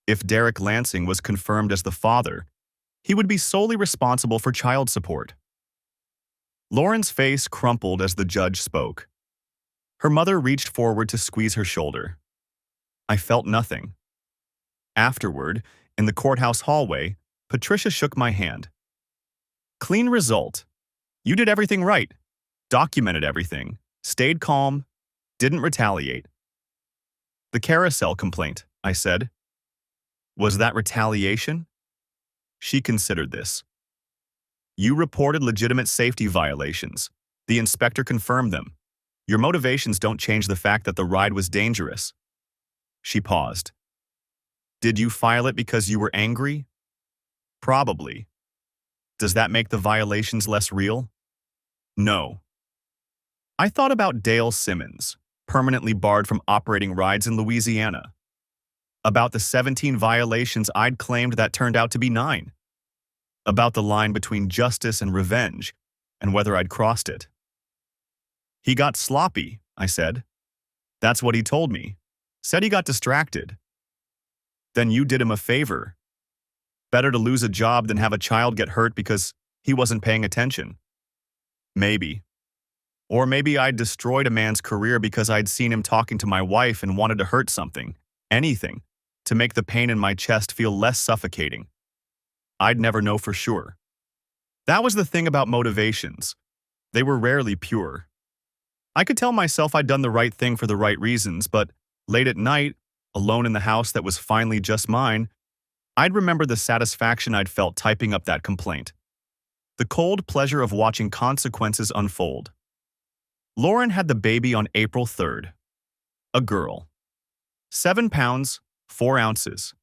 If Derek Lansing was confirmed as the father, he would be solely responsible for child support. Lauren's face crumpled as the judge spoke. Her mother reached forward to squeeze her shoulder. I felt nothing. Afterward, in the courthouse hallway, Patricia shook my hand. Clean result. You did everything right. Documented everything. Stayed calm. Didn't retaliate. The carousel complaint, I said. Was that retaliation? She considered this. You reported legitimate safety violations. The inspector confirmed them. Your motivations don't change the fact that the ride was dangerous. She paused. Did you file it because you were angry? Probably. Does that make the violations less real? No. I thought about Dale Simmons, permanently barred from operating rides in Louisiana. About the 17 violations I'd claimed that turned out to be 9. About the line between justice and revenge, and whether I'd crossed it. He got sloppy, I said. That's what he told me. Said he got distracted. Then you did him a favor. Better to lose a job than have a child get hurt because he wasn't paying attention. Maybe. Or maybe I'd destroyed a man's career because I'd seen him talking to my wife and wanted to hurt something, anything, to make the pain in my chest feel less suffocating. I'd never know for sure. That was the thing about motivations. They were rarely pure. I could tell myself I'd done the right thing for the right reasons, but late at night, alone in the house that was finally just mine, I'd remember the satisfaction I'd felt typing up that complaint. The cold pleasure of watching consequences unfold. Lauren had the baby on April 3rd. A girl. 7 pounds, 4 ounces.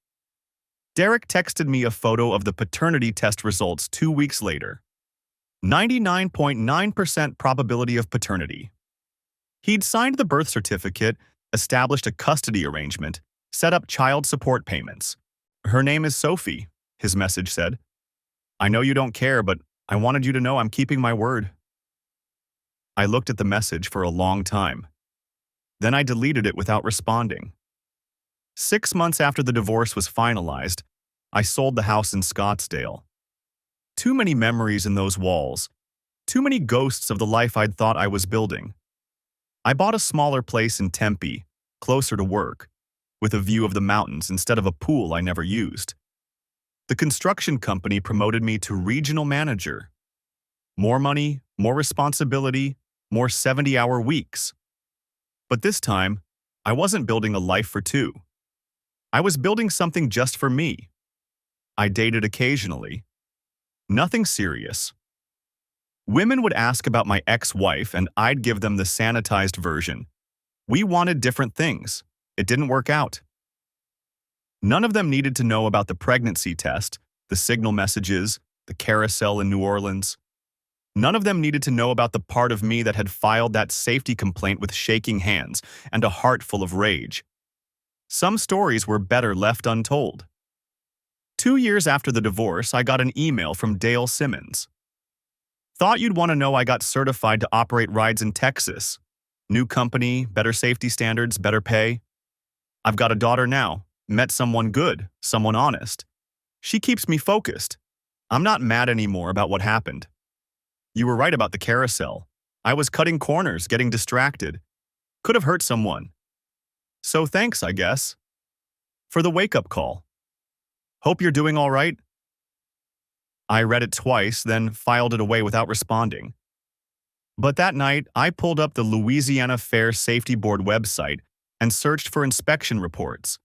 Derek texted me a photo of the paternity test results 2 weeks later. 99.9% probability of paternity. He'd signed the birth certificate, established a custody arrangement, set up child support payments. Her name is Sophie, his message said. I know you don't care, but I wanted you to know I'm keeping my word. I looked at the message for a long time. Then I deleted it without responding. 6 months after the divorce was finalized, I sold the house in Scottsdale. Too many memories in those walls. Too many ghosts of the life I'd thought I was building. I bought a smaller place in Tempe, closer to work, with a view of the mountains instead of a pool I never used. The construction company promoted me to regional manager. More money, more responsibility, more 70-hour weeks. But this time, I wasn't building a life for two. I was building something just for me. I dated occasionally. Nothing serious. Women would ask about my ex-wife and I'd give them the sanitized version. We wanted different things. It didn't work out. None of them needed to know about the pregnancy test, the signal messages, the carousel in New Orleans. None of them needed to know about the part of me that had filed that safety complaint with shaking hands and a heart full of rage. Some stories were better left untold. 2 years after the divorce, I got an email from Dale Simmons. Thought you'd want to know I got certified to operate rides in Texas. New company, better safety standards, better pay. I've got a daughter now. Met someone good, someone honest. She keeps me focused. I'm not mad anymore about what happened. You were right about the carousel. I was cutting corners, getting distracted. Could have hurt someone. So thanks, I guess, for the wake-up call. Hope you're doing all right. I read it twice, then filed it away without responding. But that night, I pulled up the Louisiana Fair Safety Board website and searched for inspection reports.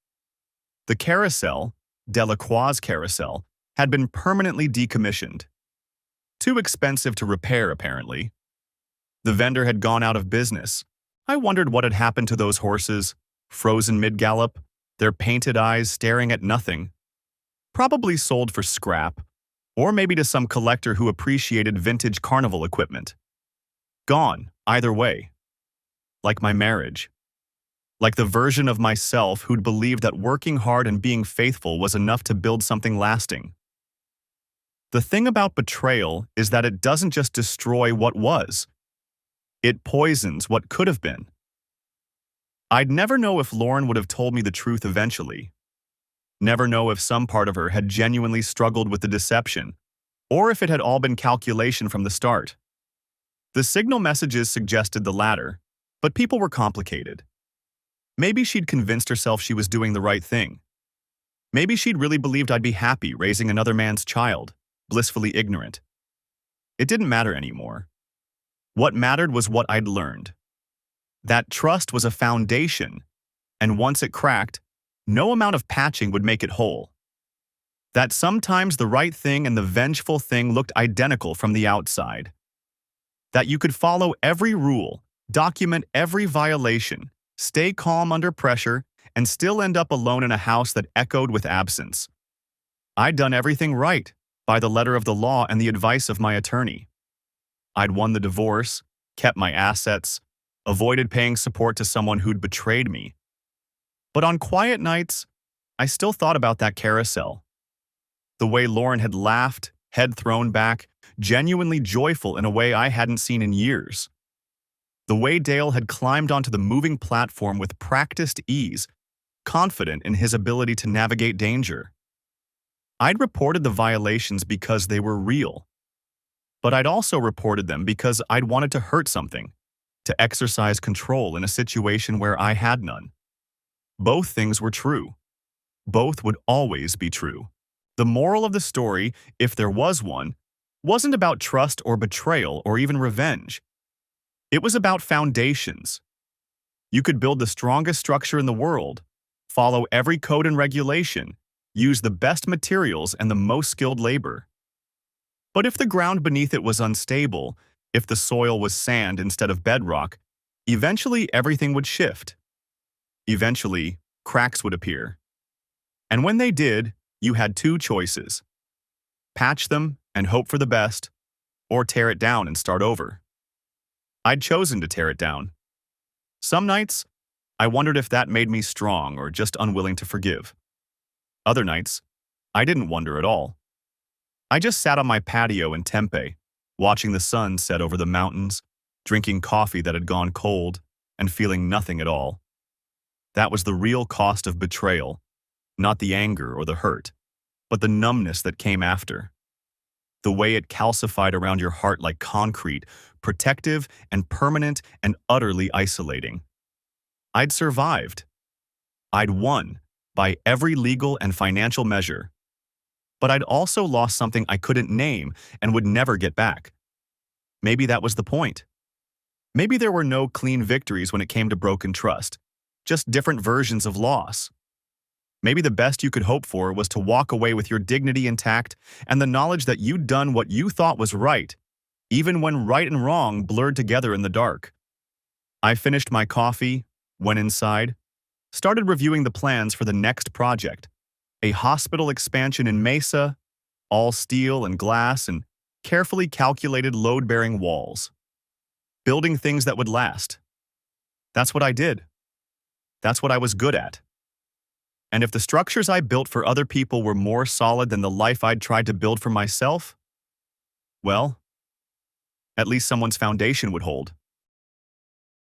The carousel, Delacroix Carousel, had been permanently decommissioned. Too expensive to repair, apparently. The vendor had gone out of business. I wondered what had happened to those horses, frozen mid-gallop, their painted eyes staring at nothing. Probably sold for scrap, or maybe to some collector who appreciated vintage carnival equipment. Gone, either way. Like my marriage. Like the version of myself who'd believed that working hard and being faithful was enough to build something lasting. The thing about betrayal is that it doesn't just destroy what was. It poisons what could have been. I'd never know if Lauren would have told me the truth eventually. Never know if some part of her had genuinely struggled with the deception, or if it had all been calculation from the start. The signal messages suggested the latter, but people were complicated. Maybe she'd convinced herself she was doing the right thing. Maybe she'd really believed I'd be happy raising another man's child, blissfully ignorant. It didn't matter anymore. What mattered was what I'd learned. That trust was a foundation, and once it cracked, no amount of patching would make it whole. That sometimes the right thing and the vengeful thing looked identical from the outside. That you could follow every rule, document every violation, stay calm under pressure, and still end up alone in a house that echoed with absence. I'd done everything right, by the letter of the law and the advice of my attorney. I'd won the divorce, kept my assets, avoided paying support to someone who'd betrayed me. But on quiet nights, I still thought about that carousel. The way Lauren had laughed, head thrown back, genuinely joyful in a way I hadn't seen in years. The way Dale had climbed onto the moving platform with practiced ease, confident in his ability to navigate danger. I'd reported the violations because they were real, but I'd also reported them because I'd wanted to hurt something, to exercise control in a situation where I had none. Both things were true. Both would always be true. The moral of the story, if there was one, wasn't about trust or betrayal or even revenge. It was about foundations. You could build the strongest structure in the world, follow every code and regulation, use the best materials and the most skilled labor. But if the ground beneath it was unstable, if the soil was sand instead of bedrock, eventually everything would shift. Eventually, cracks would appear. And when they did, you had two choices: patch them and hope for the best, or tear it down and start over. I'd chosen to tear it down. Some nights, I wondered if that made me strong or just unwilling to forgive. Other nights, I didn't wonder at all. I just sat on my patio in Tempe, watching the sun set over the mountains, drinking coffee that had gone cold, and feeling nothing at all. That was the real cost of betrayal, not the anger or the hurt, but the numbness that came after. The way it calcified around your heart like concrete, protective and permanent and utterly isolating. I'd survived. I'd won by every legal and financial measure. But I'd also lost something I couldn't name and would never get back. Maybe that was the point. Maybe there were no clean victories when it came to broken trust, just different versions of loss. Maybe the best you could hope for was to walk away with your dignity intact and the knowledge that you'd done what you thought was right, even when right and wrong blurred together in the dark. I finished my coffee, went inside, started reviewing the plans for the next project, a hospital expansion in Mesa, all steel and glass and carefully calculated load-bearing walls. Building things that would last. That's what I did. That's what I was good at. And if the structures I built for other people were more solid than the life I'd tried to build for myself, well, at least someone's foundation would hold.